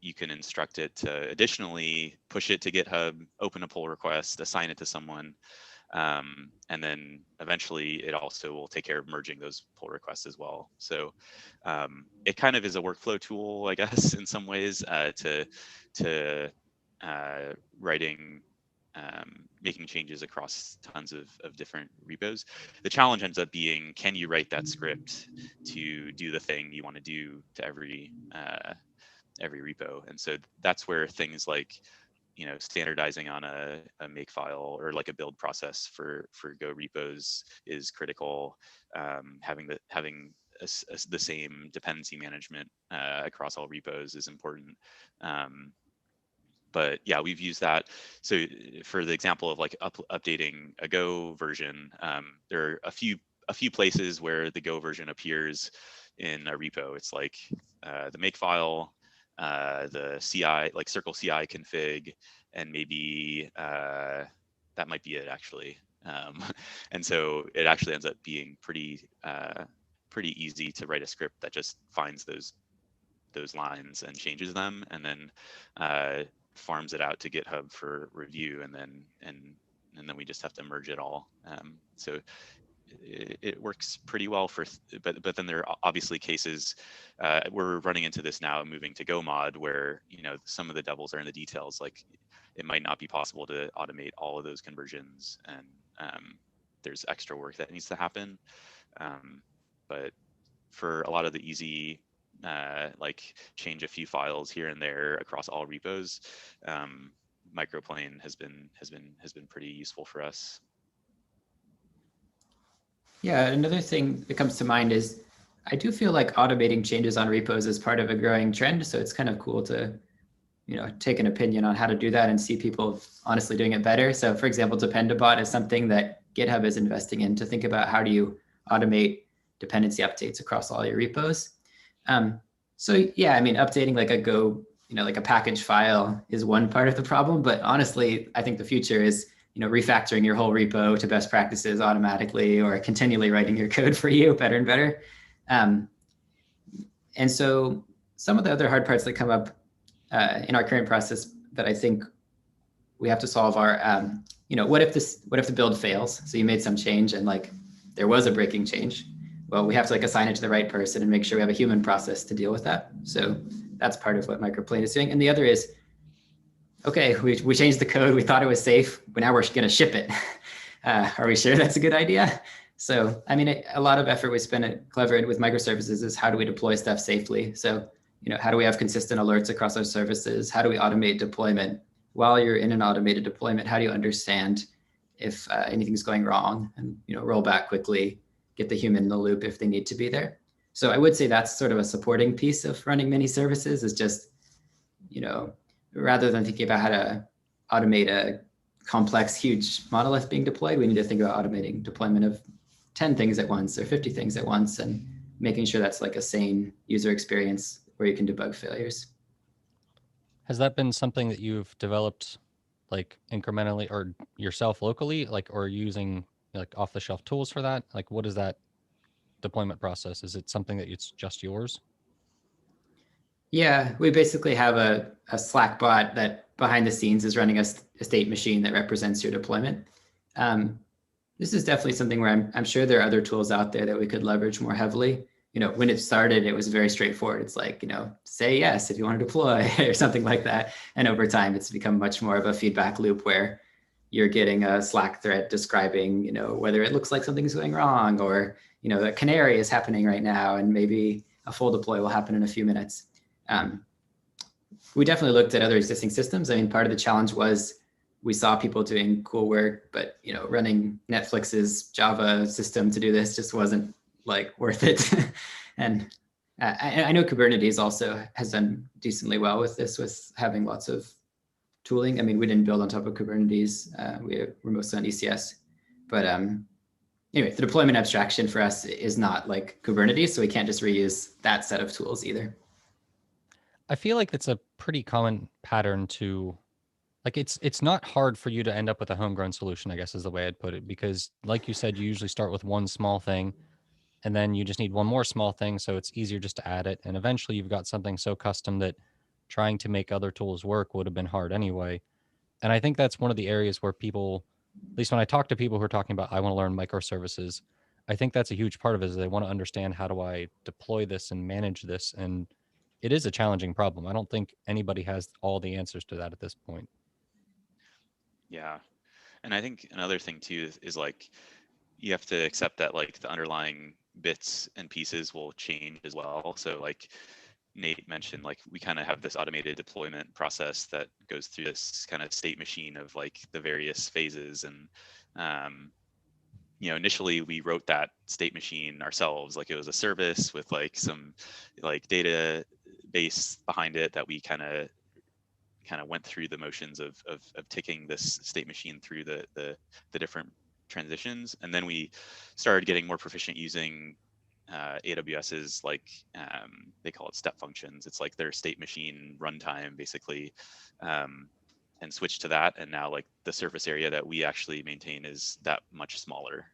you can instruct it to additionally push it to GitHub, open a pull request, assign it to someone. And then eventually it also will take care of merging those pull requests as well. So it kind of is a workflow tool, I guess, in some ways to writing, making changes across tons of different repos. The challenge ends up being, can you write that script to do the thing you want to do to every repo? And so that's where things like standardizing on a makefile or like a build process for Go repos is critical. Having the same dependency management across all repos is important. But yeah, we've used that. So for the example of like updating a Go version, there are a few places where the Go version appears in a repo. It's like the makefile, the CI, like circle CI config, and maybe that might be it actually. And so it actually ends up being pretty easy to write a script that just finds those lines and changes them, and then farms it out to GitHub for review, and then we just have to merge it all. So it works pretty well but then there are obviously cases we're running into this now, moving to Go mod, where some of the devils are in the details. Like it might not be possible to automate all of those conversions, and there's extra work that needs to happen. But for a lot of the easy like change a few files here and there across all repos, Microplane has been pretty useful for us. Yeah, another thing that comes to mind is I do feel like automating changes on repos is part of a growing trend. So it's kind of cool to, take an opinion on how to do that and see people honestly doing it better. So for example, Dependabot is something that GitHub is investing in to think about how do you automate dependency updates across all your repos. So yeah, I mean, updating like a Go, like a package file is one part of the problem, but honestly, I think the future is refactoring your whole repo to best practices automatically, or continually writing your code for you better and better. And so some of the other hard parts that come up in our current process that I think we have to solve are, what if the build fails? So you made some change and like there was a breaking change. Well, we have to like assign it to the right person and make sure we have a human process to deal with that. So that's part of what Microplane is doing. And the other is, okay, we changed the code. We thought it was safe, but now we're going to ship it. Are we sure that's a good idea? So, I mean, a lot of effort we spend at Clever with microservices is how do we deploy stuff safely? So, how do we have consistent alerts across our services? How do we automate deployment? While you're in an automated deployment, how do you understand if anything's going wrong, and roll back quickly, get the human in the loop if they need to be there. So I would say that's sort of a supporting piece of running many services, is just, rather than thinking about how to automate a complex, huge monolith being deployed, we need to think about automating deployment of 10 things at once or 50 things at once, and making sure that's like a sane user experience where you can debug failures. Has that been something that you've developed like incrementally or yourself locally, like, or using like off the shelf tools for that? Like, what is that deployment process? Is it something that it's just yours? Yeah, we basically have a Slack bot that behind the scenes is running a state machine that represents your deployment. This is definitely something where I'm sure there are other tools out there that we could leverage more heavily. When it started, it was very straightforward. It's like, say yes if you want to deploy or something like that. And over time, it's become much more of a feedback loop where you're getting a Slack thread describing, whether it looks like something's going wrong, or, the canary is happening right now, and maybe a full deploy will happen in a few minutes. We definitely looked at other existing systems. I mean, part of the challenge was we saw people doing cool work, but running Netflix's Java system to do this just wasn't like worth it. And I know Kubernetes also has done decently well with this, with having lots of tooling. I mean, we didn't build on top of Kubernetes. We're mostly on ECS, but anyway, the deployment abstraction for us is not like Kubernetes, so we can't just reuse that set of tools either. I feel like it's a pretty common pattern to, like, it's not hard for you to end up with a homegrown solution, I guess is the way I'd put it, because like you said, you usually start with one small thing, and then you just need one more small thing, so it's easier just to add it, and eventually you've got something so custom that trying to make other tools work would have been hard anyway. And I think that's one of the areas where people, at least when I talk to people who are talking about, I want to learn microservices, I think that's a huge part of it, is they want to understand, how do I deploy this and manage this? And it is a challenging problem. I don't think anybody has all the answers to that at this point. Yeah. And I think another thing too is like, you have to accept that like the underlying bits and pieces will change as well. So like Nate mentioned, like we kind of have this automated deployment process that goes through this kind of state machine of like the various phases. And initially we wrote that state machine ourselves, like it was a service with like some like database behind it that we kind of went through the motions of ticking this state machine through the different transitions. And then we started getting more proficient using AWS's like they call it step functions. It's like their state machine runtime basically, and switched to that. And now like the surface area that we actually maintain is that much smaller.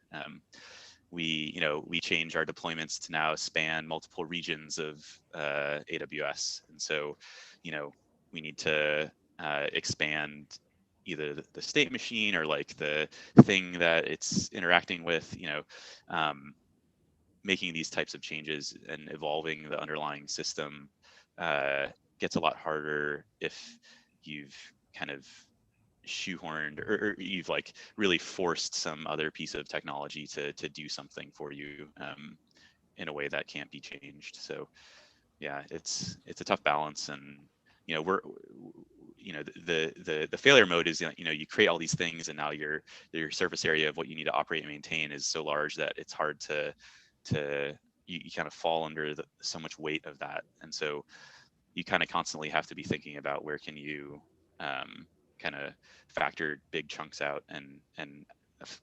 We change our deployments to now span multiple regions of AWS, and so we need to expand either the state machine or like the thing that it's interacting with, making these types of changes and evolving the underlying system gets a lot harder if you've kind of shoehorned or you've like really forced some other piece of technology to do something for you in a way that can't be changed. So yeah, it's a tough balance. And the failure mode is, you create all these things, and now your surface area of what you need to operate and maintain is so large that it's hard to you kind of fall under so much weight of that. And so you kind of constantly have to be thinking about where can you kind of factor big chunks out and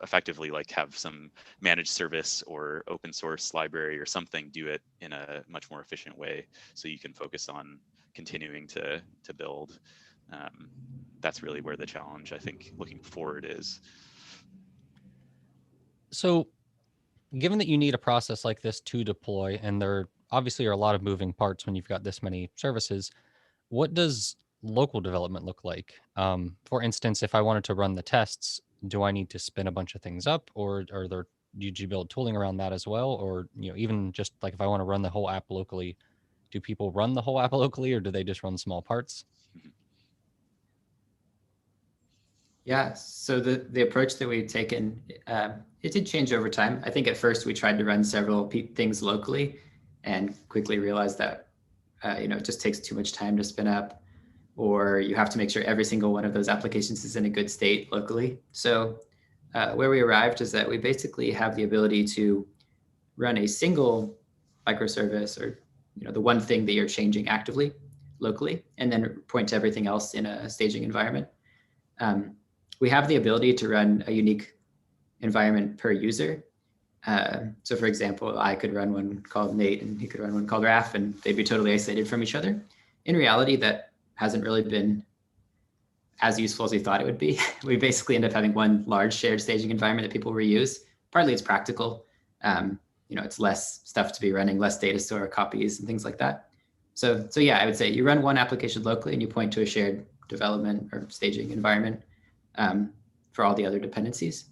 effectively like have some managed service or open source library or something do it in a much more efficient way, so you can focus on continuing to build. That's really where the challenge, I think, looking forward is. So given that you need a process like this to deploy, and there obviously are a lot of moving parts when you've got this many services, what does local development look like? For instance, if I wanted to run the tests, do I need to spin a bunch of things up, or did you build tooling around that as well? Or, even just like if I want to run the whole app locally, do people run the whole app locally, or do they just run small parts? Yeah, so the approach that we've taken, it did change over time. I think at first we tried to run several things locally and quickly realized that, it just takes too much time to spin up, or you have to make sure every single one of those applications is in a good state locally. So where we arrived is that we basically have the ability to run a single microservice, or the one thing that you're changing actively locally, and then point to everything else in a staging environment. We have the ability to run a unique environment per user. So for example, I could run one called Nate and he could run one called Raf, and they'd be totally isolated from each other. In reality, that hasn't really been as useful as we thought it would be. We basically end up having one large shared staging environment that people reuse. Partly it's practical. It's less stuff to be running, less data store copies and things like that. So yeah, I would say you run one application locally and you point to a shared development or staging environment for all the other dependencies.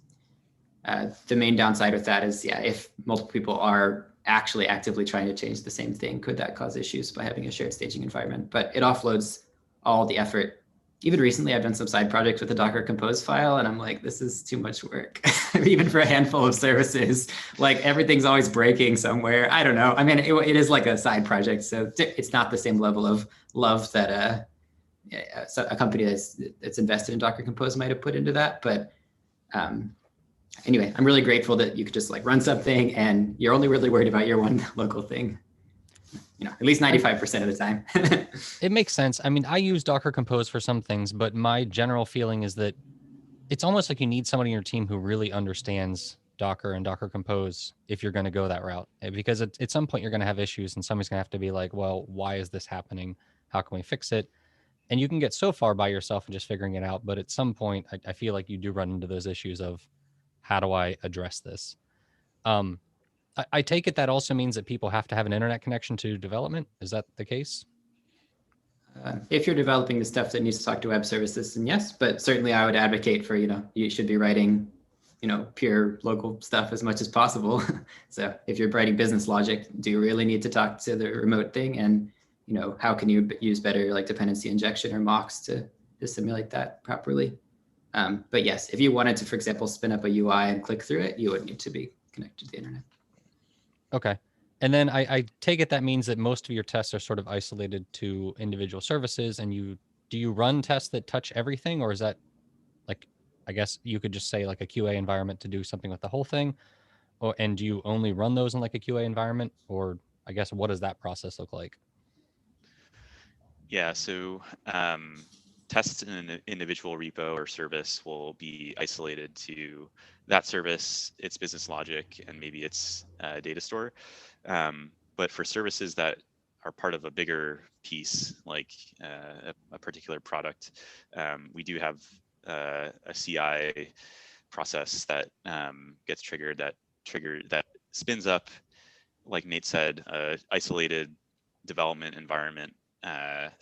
The main downside with that is, if multiple people are actually actively trying to change the same thing, could that cause issues by having a shared staging environment? But it offloads all the effort. Even recently, I've done some side projects with a Docker Compose file, and I'm like, this is too much work, even for a handful of services. Like everything's always breaking somewhere. I don't know. I mean, it is like a side project, so it's not the same level of love that a company that's invested in Docker Compose might have put into that. But anyway, I'm really grateful that you could just like run something and you're only really worried about your one local thing, at least 95% of the time. It makes sense. I mean, I use Docker Compose for some things, but my general feeling is that it's almost like you need somebody in your team who really understands Docker and Docker Compose if you're going to go that route. Because at some point you're going to have issues and somebody's going to have to be like, well, why is this happening? How can we fix it? And you can get so far by yourself and just figuring it out. But at some point, I feel like you do run into those issues of how do I address this? I take it that also means that people have to have an internet connection to development. Is that the case? If you're developing the stuff that needs to talk to web services, then yes, but certainly I would advocate for, you should be writing, pure local stuff as much as possible. So if you're writing business logic, do you really need to talk to the remote thing? And, how can you use better like dependency injection or mocks to simulate that properly? But yes, if you wanted to, for example, spin up a UI and click through it, you would need to be connected to the internet. Okay. And then I take it that means that most of your tests are sort of isolated to individual services, and do you run tests that touch everything, or is that like, I guess you could just say like a QA environment to do something with the whole thing? And do you only run those in like a QA environment, or I guess what does that process look like? Yeah, so tests in an individual repo or service will be isolated to that service, its business logic, and maybe its data store. But for services that are part of a bigger piece, like a particular product, we do have a CI process that gets triggered, that spins up, like Nate said, isolated development environment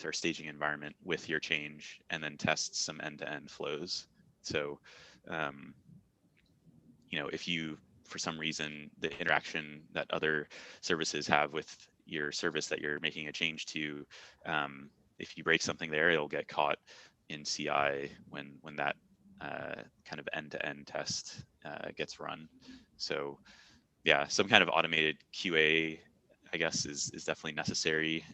or staging environment with your change, and then tests some end-to-end flows. So, if you, for some reason, the interaction that other services have with your service that you're making a change to, if you break something there, it'll get caught in CI when that kind of end-to-end test gets run. So, yeah, some kind of automated QA, I guess, is definitely necessary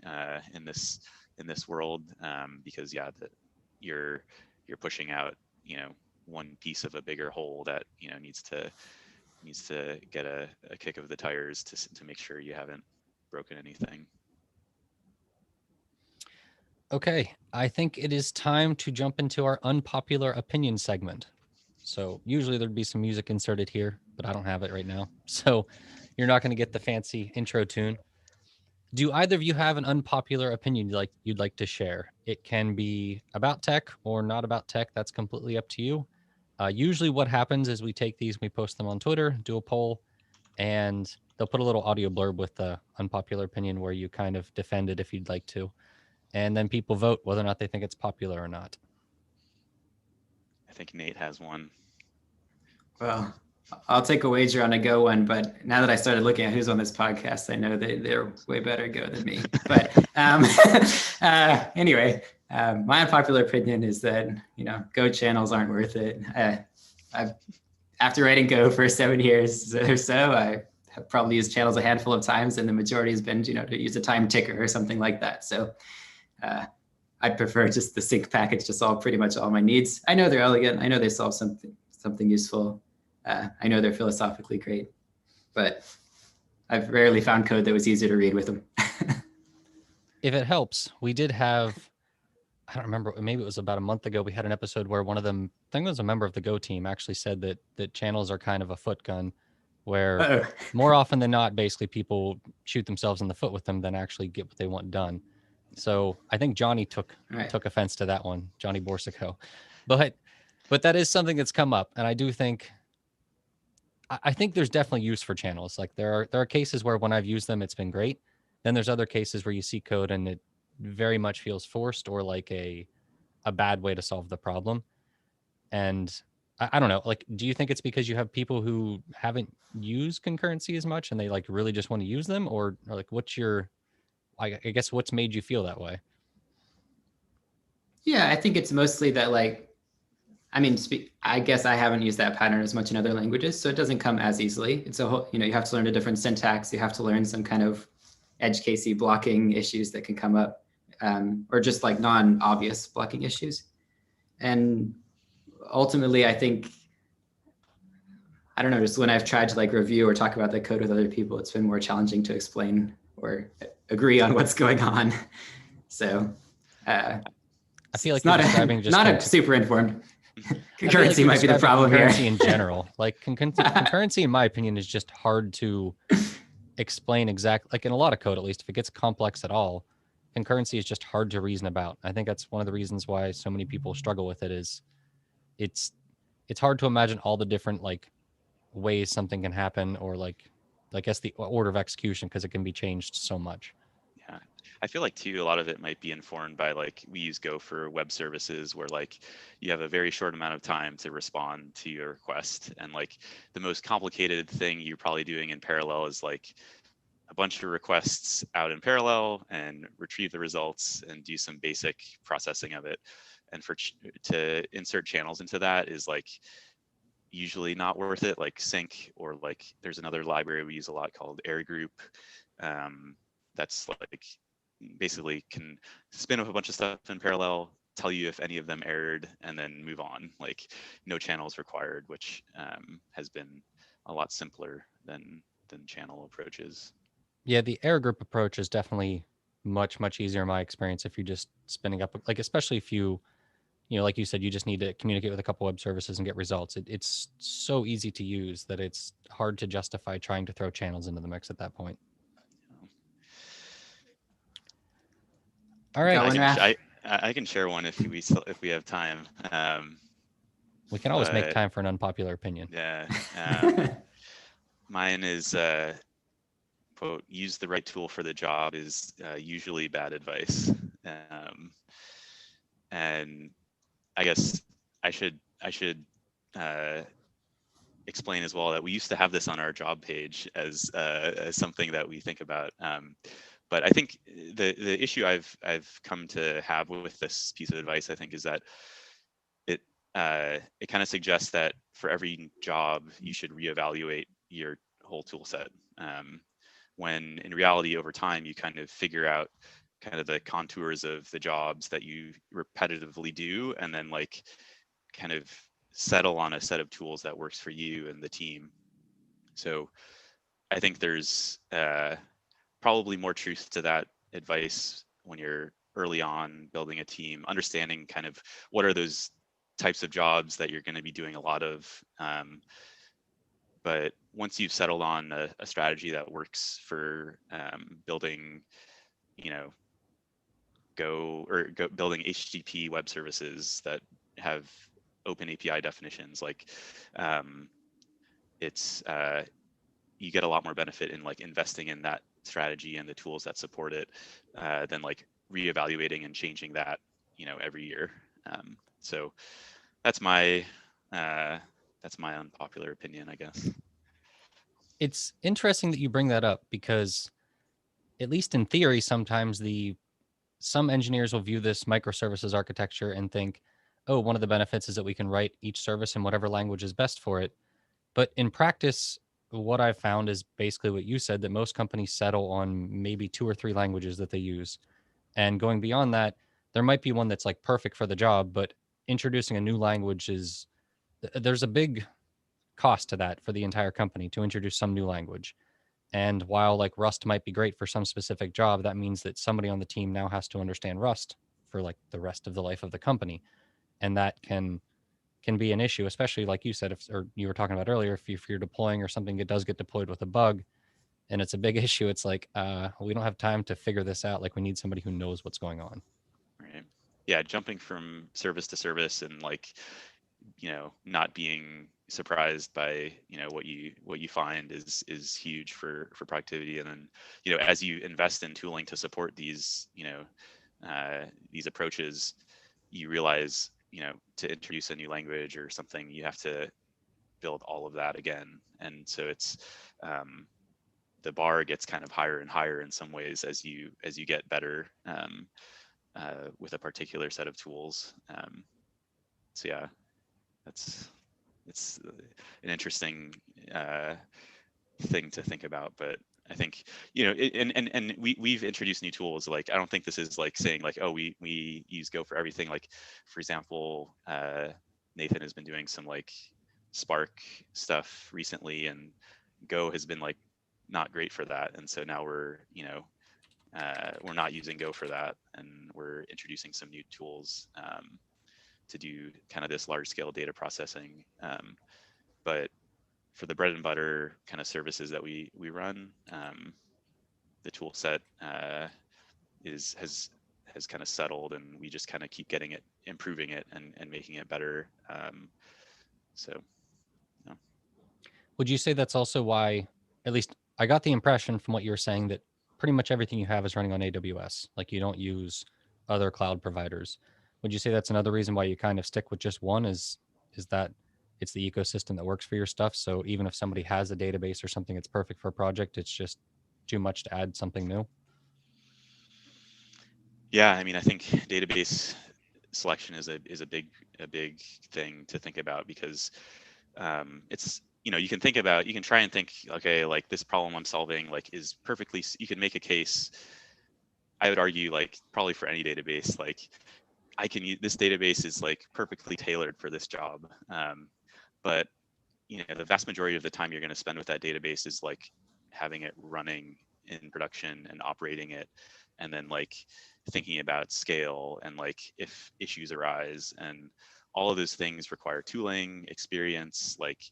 in this world, because you're pushing out one piece of a bigger whole that needs to get a kick of the tires to make sure you haven't broken anything. Okay, I think it is time to jump into our unpopular opinion segment. So usually there'd be some music inserted here, but I don't have it right now. So you're not going to get the fancy intro tune. Do either of you have an unpopular opinion you'd like to share? It can be about tech or not about tech. That's completely up to you. Usually what happens is we take these, we post them on Twitter, do a poll, and they'll put a little audio blurb with the unpopular opinion where you kind of defend it if you'd like to. And then people vote whether or not they think it's popular or not. I think Nate has one. Well, I'll take a wager on a Go one, but now that I started looking at who's on this podcast, I know they're way better Go than me. But anyway, my unpopular opinion is that Go channels aren't worth it. After writing Go for 7 years or so, I have probably used channels a handful of times, and the majority has been to use a time ticker or something like that. So I'd prefer just the sync package to solve pretty much all my needs. I know they're elegant. I know they solve something useful. I know they're philosophically great, but I've rarely found code that was easier to read with them. If it helps, we did have, I don't remember, maybe it was about a month ago, we had an episode where one of them, I think it was a member of the Go team, actually said that channels are kind of a foot gun, where Uh-oh. more often than not, basically people shoot themselves in the foot with them than actually get what they want done. So I think Johnny took offense to that one, Johnny Borsico. But that is something that's come up. And I do think, I think there's definitely use for channels. Like there are cases where when I've used them, it's been great. Then there's other cases where you see code and it very much feels forced or like a bad way to solve the problem. And I don't know, like, do you think it's because you have people who haven't used concurrency as much and they like really just want to use them, or like what's your, I guess what's made you feel that way? Yeah, I think it's mostly that, like, I mean, I guess I haven't used that pattern as much in other languages, so it doesn't come as easily. It's a whole, you have to learn a different syntax. You have to learn some kind of edge casey blocking issues that can come up, or just like non-obvious blocking issues. And ultimately, I think, I don't know, just when I've tried to like review or talk about the code with other people, it's been more challenging to explain or agree on what's going on. So I feel like you're describing just not a super informed. Concurrency might be the problem here. Concurrency in general, like concurrency, in my opinion, is just hard to explain exactly. Like in a lot of code, at least, if it gets complex at all, concurrency is just hard to reason about. I think that's one of the reasons why so many people struggle with it. Is it's hard to imagine all the different like ways something can happen, or like I guess the order of execution, because it can be changed so much. Yeah, I feel like too, a lot of it might be informed by, like, we use Go for web services where like you have a very short amount of time to respond to your request. And like the most complicated thing you're probably doing in parallel is like a bunch of requests out in parallel and retrieve the results and do some basic processing of it. And to insert channels into that is like usually not worth it, like sync, or like there's another library we use a lot called air group. That's like basically can spin up a bunch of stuff in parallel, tell you if any of them errored, and then move on. Like no channels required, which has been a lot simpler than channel approaches. Yeah, the air group approach is definitely much easier in my experience. If you're just spinning up, like especially if you like you said, you just need to communicate with a couple web services and get results. It's so easy to use that it's hard to justify trying to throw channels into the mix at that point. All right, I can share one if we have time. We can always make time for an unpopular opinion. Yeah. Mine is quote, use the right tool for the job is usually bad advice. And I guess I should explain as well that we used to have this on our job page as something that we think about. But I think the issue I've come to have with this piece of advice, I think, is that it kind of suggests that for every job you should reevaluate your whole tool set. When in reality, over time, you kind of figure out kind of the contours of the jobs that you repetitively do, and then like kind of settle on a set of tools that works for you and the team. So I think there's probably more truth to that advice when you're early on building a team, understanding kind of what are those types of jobs that you're going to be doing a lot of. But once you've settled on a strategy that works for building, building HTTP web services that have open API definitions, like you get a lot more benefit in like investing in that strategy and the tools that support it than like reevaluating and changing that every year. So that's my unpopular opinion, I guess. It's interesting that you bring that up, because at least in theory, sometimes some engineers will view this microservices architecture and think, oh, one of the benefits is that we can write each service in whatever language is best for it. But in practice, what I've found is basically what you said, that most companies settle on maybe 2 or 3 languages that they use. And going beyond that, there might be one that's like perfect for the job, but introducing a new language there's a big cost to that for the entire company to introduce some new language. And while like Rust might be great for some specific job, that means that somebody on the team now has to understand Rust for like the rest of the life of the company. And that can be an issue, especially like you said, if, or you were talking about earlier, if you're deploying or something that does get deployed with a bug and it's a big issue, it's like, we don't have time to figure this out. Like we need somebody who knows what's going on. Right. Yeah. Jumping from service to service and like, not being surprised by, what you find is huge for productivity. And then, as you invest in tooling to support these approaches, you realize, to introduce a new language or something, you have to build all of that again. And so it's the bar gets kind of higher and higher in some ways as you get better with a particular set of tools. So yeah, it's an interesting thing to think about. But I think, and we've introduced new tools. Like, I don't think this is like saying like, oh, we use Go for everything. Like, for example, Nathan has been doing some like Spark stuff recently, and Go has been like not great for that. And so now we're not using Go for that, and we're introducing some new tools to do kind of this large scale data processing. But for the bread and butter kind of services that we run, the tool set has kind of settled, and we just kind of keep getting it, improving it, and making it better. So, yeah. Would you say that's also why, at least I got the impression from what you were saying, that pretty much everything you have is running on AWS, like you don't use other cloud providers? Would you say that's another reason why you kind of stick with just one, is that it's the ecosystem that works for your stuff? So even if somebody has a database or something that's perfect for a project, it's just too much to add something new? Yeah, I mean, I think database selection is a big thing to think about, because it's, you can try and think, okay, like this problem I'm solving like is perfectly, you can make a case. I would argue, like, probably for any database, like I can use this database is like perfectly tailored for this job. But the vast majority of the time you're going to spend with that database is like having it running in production and operating it, and then like thinking about scale and like if issues arise, and all of those things require tooling, experience, like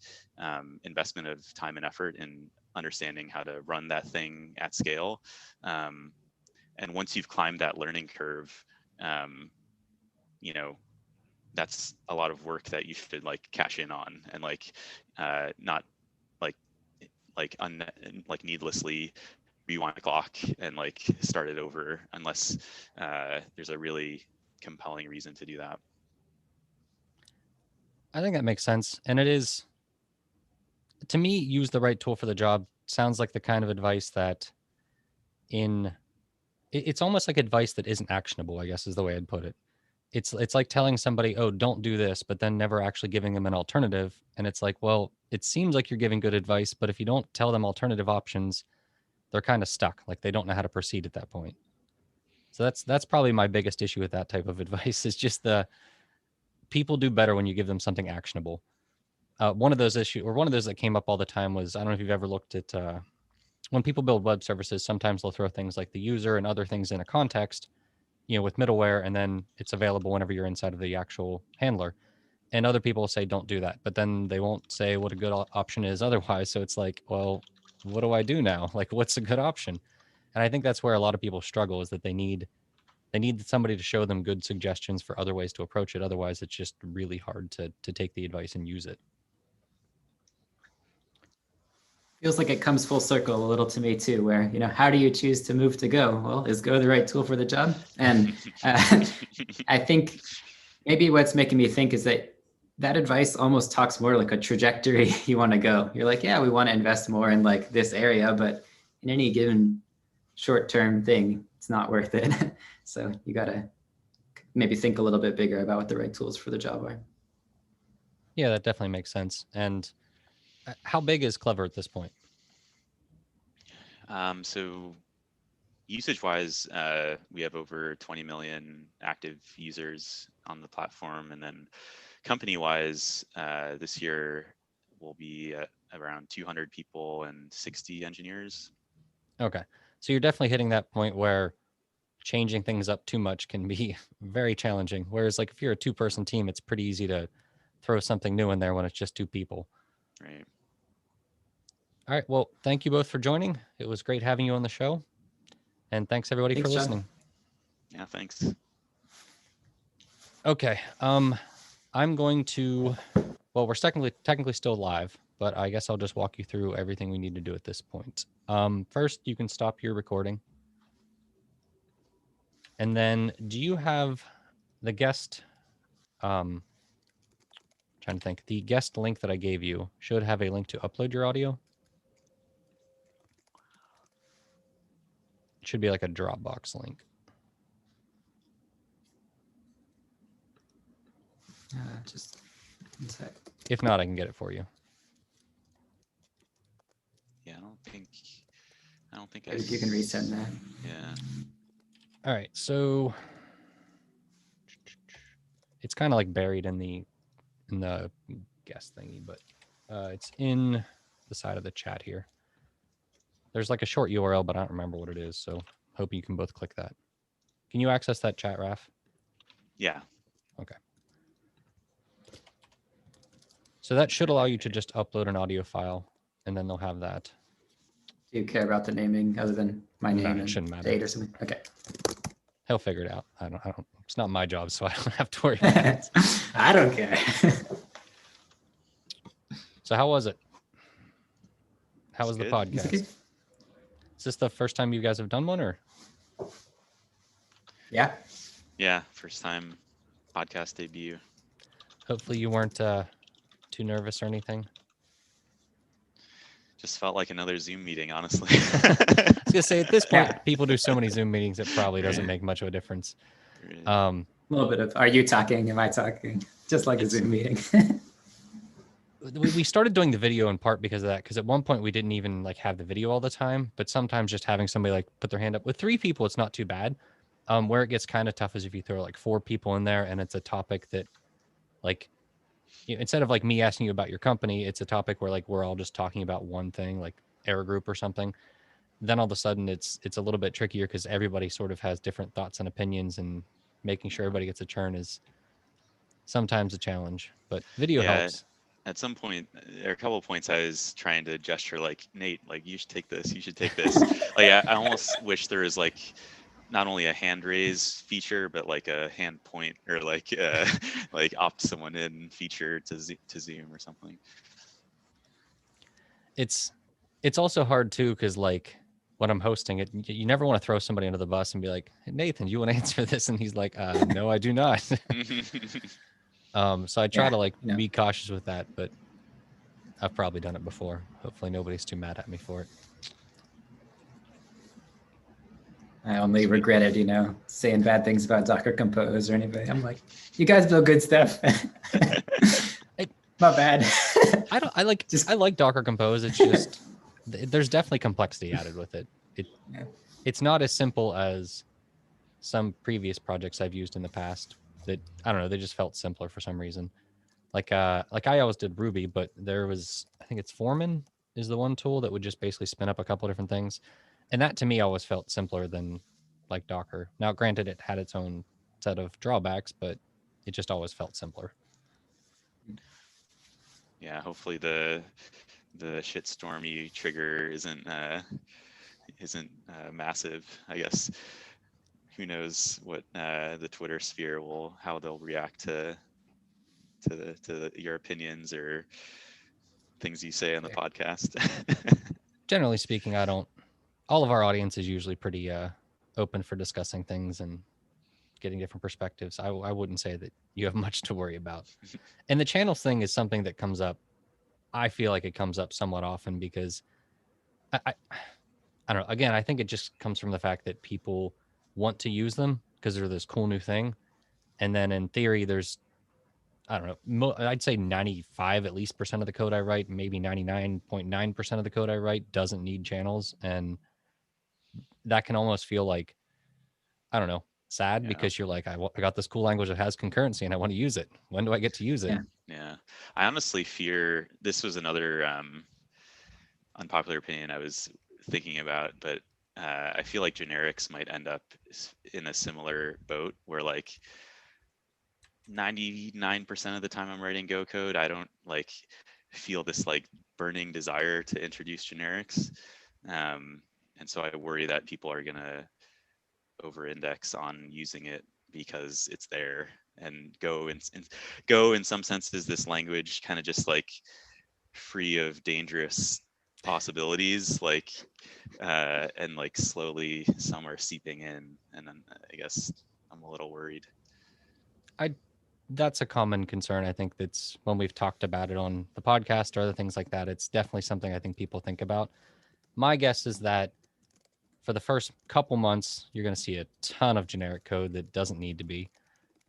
investment of time and effort in understanding how to run that thing at scale. And once you've climbed that learning curve, that's a lot of work that you should like cash in on, and like not like needlessly rewind the clock and like start it over, unless there's a really compelling reason to do that. I think that makes sense. And it is, to me, use the right tool for the job sounds like the kind of advice that it's almost like advice that isn't actionable, I guess is the way I'd put it. It's like telling somebody, oh, don't do this, but then never actually giving them an alternative. And it's like, well, it seems like you're giving good advice, but if you don't tell them alternative options, they're kind of stuck. Like they don't know how to proceed at that point. So that's probably my biggest issue with that type of advice, is just the people do better when you give them something actionable. One of those that came up all the time was, I don't know if you've ever looked at when people build web services, sometimes they'll throw things like the user and other things in a context, with middleware, and then it's available whenever you're inside of the actual handler. And other people say don't do that, but then they won't say what a good option is otherwise. So it's like, well, what do I do now? Like, what's a good option? And I think that's where a lot of people struggle, is that they need somebody to show them good suggestions for other ways to approach it. Otherwise, it's just really hard to take the advice and use it. Feels like it comes full circle a little to me too, where, how do you choose to move to Go? Well, is Go the right tool for the job? And I think maybe what's making me think is that advice almost talks more like a trajectory you want to go. You're like, yeah, we want to invest more in like this area, but in any given short-term thing, it's not worth it. So you got to maybe think a little bit bigger about what the right tools for the job are. Yeah, that definitely makes sense. And how big is Clever at this point? So usage-wise, we have over 20 million active users on the platform, and then company-wise, this year we'll be at around 200 people and 60 engineers. Okay. So you're definitely hitting that point where changing things up too much can be very challenging. Whereas like if you're a 2-person team, it's pretty easy to throw something new in there when it's just 2 people. Right. All right. Well, thank you both for joining. It was great having you on the show. And thanks everybody Thanks, for John. listening. Yeah, thanks. Okay. I'm going to, well, we're technically still live, but I guess I'll just walk you through everything we need to do at this point. First, you can stop your recording. And then do you have the guest, trying to think, the guest link that I gave you should have a link to upload your audio. It should be like a Dropbox link. Just one sec. If not, I can get it for you. Yeah, I don't think If you can resend that. Yeah. All right, so it's kind of like buried in the guest thingy, but it's in the side of the chat here. There's like a short URL, but I don't remember what it is, so hope you can both click that. Can you access that chat, Raf? Yeah. Okay. So that should allow you to just upload an audio file, and then they'll have that. Do you care about the naming other than my No, name it and shouldn't matter. date or something? Okay. He'll figure it out. I don't. It's not my job, so I don't have to worry about it. I don't care. So how was it? How was the Good. podcast? Okay. Is this the first time you guys have done one, or? Yeah. Yeah, first time podcast debut. Hopefully you weren't too nervous or anything. Just felt like another Zoom meeting, honestly. I was gonna say at this point, Yeah. people do so many Zoom meetings, it probably doesn't make much of a difference. A little bit of, are you talking? Am I talking? Just like a Zoom meeting. We started doing the video in part because of that, because at one point we didn't even like have the video all the time, but sometimes just having somebody like put their hand up. With 3 people, it's not too bad. Where it gets kind of tough is if you throw like 4 people in there and it's a topic that like, you know, instead of like me asking you about your company, it's a topic where like we're all just talking about one thing, like error group or something. Then all of a sudden it's a little bit trickier because everybody sort of has different thoughts and opinions, and making sure everybody gets a turn is sometimes a challenge, but video Yeah. helps. At some point, there are a couple of points I was trying to gesture like, Nate, like you should take this, you should take this. Like I almost wish there was like not only a hand raise feature, but like a hand point or like opt someone in feature to Zoom or something. It's also hard too, because like when I'm hosting it, you never want to throw somebody under the bus and be like, hey, Nathan, you want to answer this? And he's like, no, I do not. So I try to like be cautious with that, but I've probably done it before. Hopefully nobody's too mad at me for it. I only regretted, saying bad things about Docker Compose or anybody. I'm like, you guys build good stuff. My bad. I like Docker Compose. It's just there's definitely complexity added with it. It's not as simple as some previous projects I've used in the past that, I don't know, they just felt simpler for some reason. Like I always did Ruby, but there was, I think it's Foreman is the one tool that would just basically spin up a couple of different things. And that to me always felt simpler than like Docker. Now, granted, it had its own set of drawbacks, but it just always felt simpler. Yeah, hopefully the shitstorm you trigger isn't massive. I guess who knows what the Twitter sphere how they'll react to your opinions or things you say on the podcast. Generally speaking, all of our audience is usually pretty open for discussing things and getting different perspectives. I wouldn't say that you have much to worry about. And the channels thing is something that comes up. I feel like it comes up somewhat often because I don't know. Again, I think it just comes from the fact that people want to use them because they're this cool new thing. And then in theory, there's, I don't know, I'd say 95 at least % of the code I write, maybe 99.9% of the code I write doesn't need channels. And that can almost feel like, I don't know, sad because you're like, I got this cool language that has concurrency and I want to use it. When do I get to use it? Yeah. I honestly fear this was another unpopular opinion I was thinking about, but I feel like generics might end up in a similar boat where like 99% of the time I'm writing Go code, I don't like feel this like burning desire to introduce generics. And so I worry that people are gonna over-index on using it because it's there. And Go in some sense is this language kind of just like free of dangerous possibilities, like and like slowly some are seeping in, and then I guess I'm a little worried. That's a common concern. I think that's when we've talked about it on the podcast or other things like that. It's definitely something I think people think about. My guess is that for the first couple months, you're going to see a ton of generic code that doesn't need to be.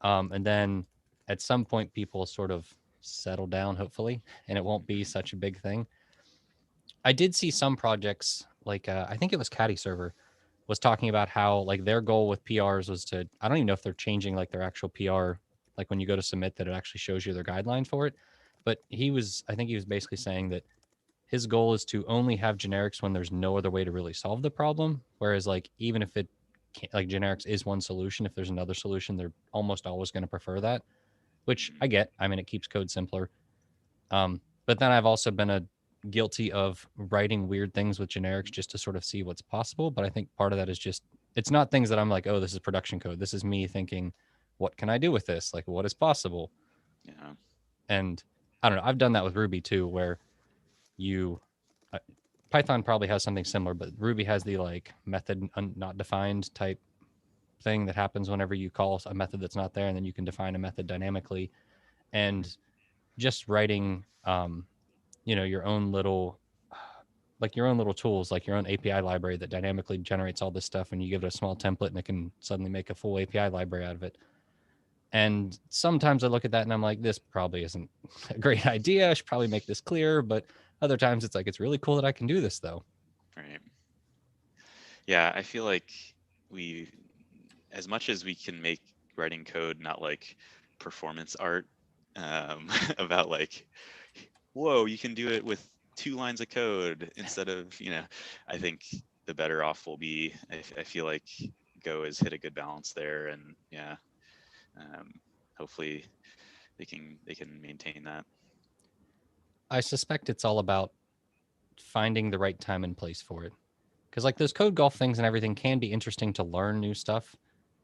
And then at some point, people sort of settle down, hopefully, and it won't be such a big thing. I did see some projects, like I think it was Caddy Server, was talking about how like their goal with PRs was to, I don't even know if they're changing like their actual PR, like when you go to submit that it actually shows you their guideline for it. But I think he was basically saying that his goal is to only have generics when there's no other way to really solve the problem. Whereas like, even if it can't, like generics is one solution, if there's another solution, they're almost always going to prefer that, which I get. I mean, it keeps code simpler. But then I've also been guilty of writing weird things with generics just to sort of see what's possible. But I think part of that is just, it's not things that I'm like, oh, this is production code. This is me thinking, what can I do with this? Like, what is possible? Yeah. And I don't know. I've done that with Ruby too, where you, Python probably has something similar, but Ruby has the like method not defined type thing that happens whenever you call a method that's not there, and then you can define a method dynamically. And just writing, your own little, like your own little tools, like your own API library that dynamically generates all this stuff, and you give it a small template and it can suddenly make a full API library out of it. And sometimes I look at that and I'm like, this probably isn't a great idea. I should probably make this clearer. But other times it's like, it's really cool that I can do this though. Right. Yeah, I feel like we, as much as we can make writing code not like performance art, about like, whoa, you can do it with 2 lines of code instead of, I think the better off we'll be. I feel like Go has hit a good balance there, and yeah, hopefully they can maintain that. I suspect it's all about finding the right time and place for it. Because like those code golf things and everything can be interesting to learn new stuff.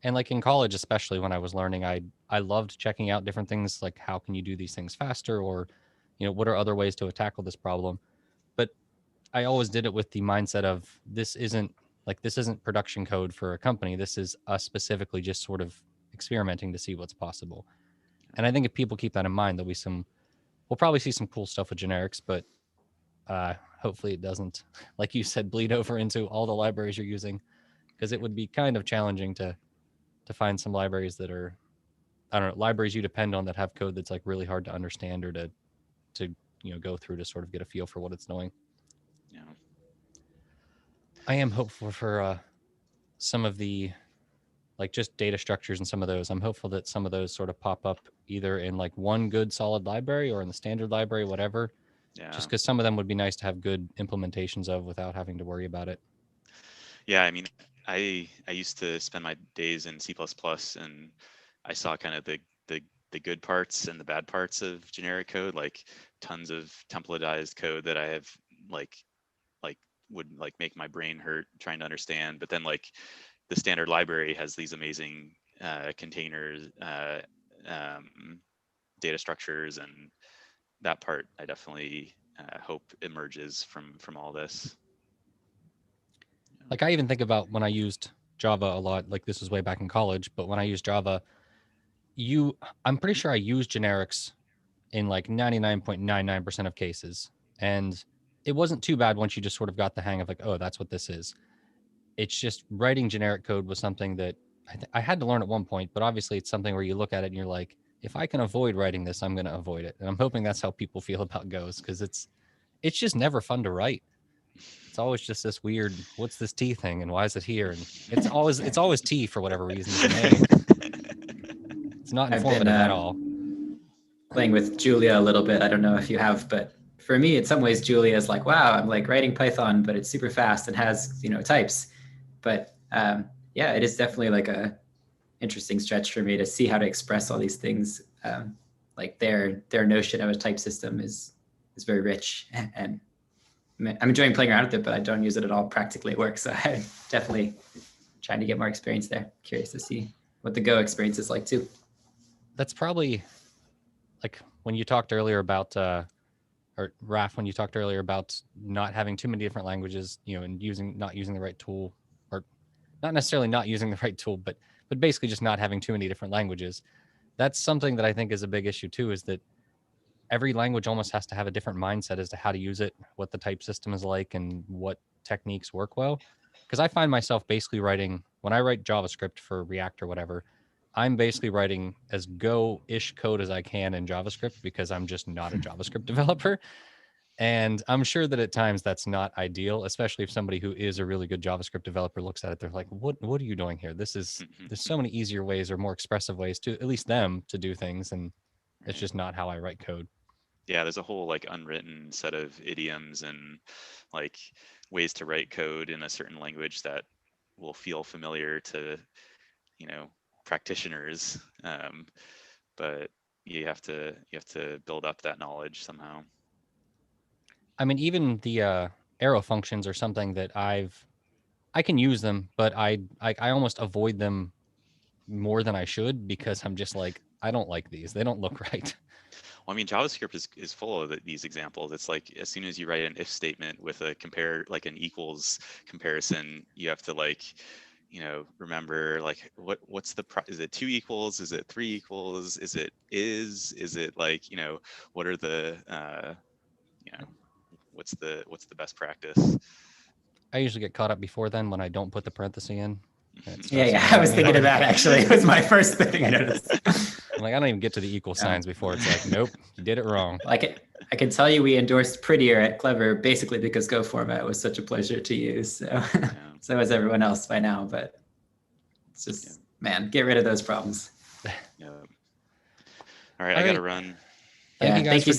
And like in college, especially when I was learning, I loved checking out different things, like how can you do these things faster, or what are other ways to tackle this problem. But I always did it with the mindset of this isn't production code for a company. This is us specifically just sort of experimenting to see what's possible. And I think if people keep that in mind, we'll probably see some cool stuff with generics, but hopefully it doesn't, like you said, bleed over into all the libraries you're using, because it would be kind of challenging to find some libraries that are, I don't know, libraries you depend on that have code that's like really hard to understand or to go through to sort of get a feel for what it's doing. Yeah. I am hopeful for some of the like just data structures and some of those. I'm hopeful that some of those sort of pop up either in like one good solid library or in the standard library, whatever. Yeah. Just because some of them would be nice to have good implementations of without having to worry about it. Yeah, I mean, I used to spend my days in C++, and I saw kind of the good parts and the bad parts of generic code, like tons of templatized code that I have like would like make my brain hurt trying to understand. But then like the standard library has these amazing containers, data structures, and that part I definitely hope emerges from all this. Like I even think about when I used Java a lot, like this was way back in college, but when I used Java, I'm pretty sure I used generics in like 99.99% of cases. And it wasn't too bad once you just sort of got the hang of like, oh, that's what this is. It's just writing generic code was something that I had to learn at one point, but obviously it's something where you look at it and you're like, if I can avoid writing this, I'm going to avoid it. And I'm hoping that's how people feel about Go's, because it's just never fun to write. It's always just this weird, what's this T thing and why is it here? And it's always T for whatever reason. It's not informative at all. playing with Julia a little bit. I don't know if you have, but for me, in some ways, Julia is like, wow, I'm like writing Python, but it's super fast and has, types. But yeah, it is definitely like a interesting stretch for me to see how to express all these things. Like their notion of a type system is very rich, and I'm enjoying playing around with it, but I don't use it at all practically at work. So I'm definitely trying to get more experience there. Curious to see what the Go experience is like too. That's probably like when you talked earlier about, or Raf, when you talked earlier about not having too many different languages, and not using the right tool, or not necessarily not using the right tool, but basically just not having too many different languages. That's something that I think is a big issue too, is that every language almost has to have a different mindset as to how to use it, what the type system is like, and what techniques work well. Because I find myself basically when I write JavaScript for React or whatever, I'm basically writing as Go-ish code as I can in JavaScript because I'm just not a JavaScript developer. And I'm sure that at times that's not ideal, especially if somebody who is a really good JavaScript developer looks at it. They're like, what are you doing here? There's so many easier ways or more expressive ways to at least them to do things. And it's just not how I write code. Yeah, there's a whole like unwritten set of idioms and like ways to write code in a certain language that will feel familiar to, practitioners. But you have to build up that knowledge somehow. I mean, even the arrow functions are something that I can use them, but I almost avoid them more than I should because I'm just like, I don't like these. They don't look right. Well, I mean, JavaScript is full of these examples. It's like as soon as you write an if statement with a compare, like an equals comparison, you have to like, remember like what's is it 2 equals? Is it 3 equals? Is it like, what are the, what's the best practice? I usually get caught up before then when I don't put the parenthesis in. Yeah, I was thinking of that actually. It was my first thing I noticed. I'm like, I don't even get to the equal signs before it's like, nope, you did it wrong. I can tell you we endorsed Prettier at Clever basically because Go format was such a pleasure to use. So, so is everyone else by now, but it's just, man, get rid of those problems. Yeah. All right, I got to run. Thank you guys for joining.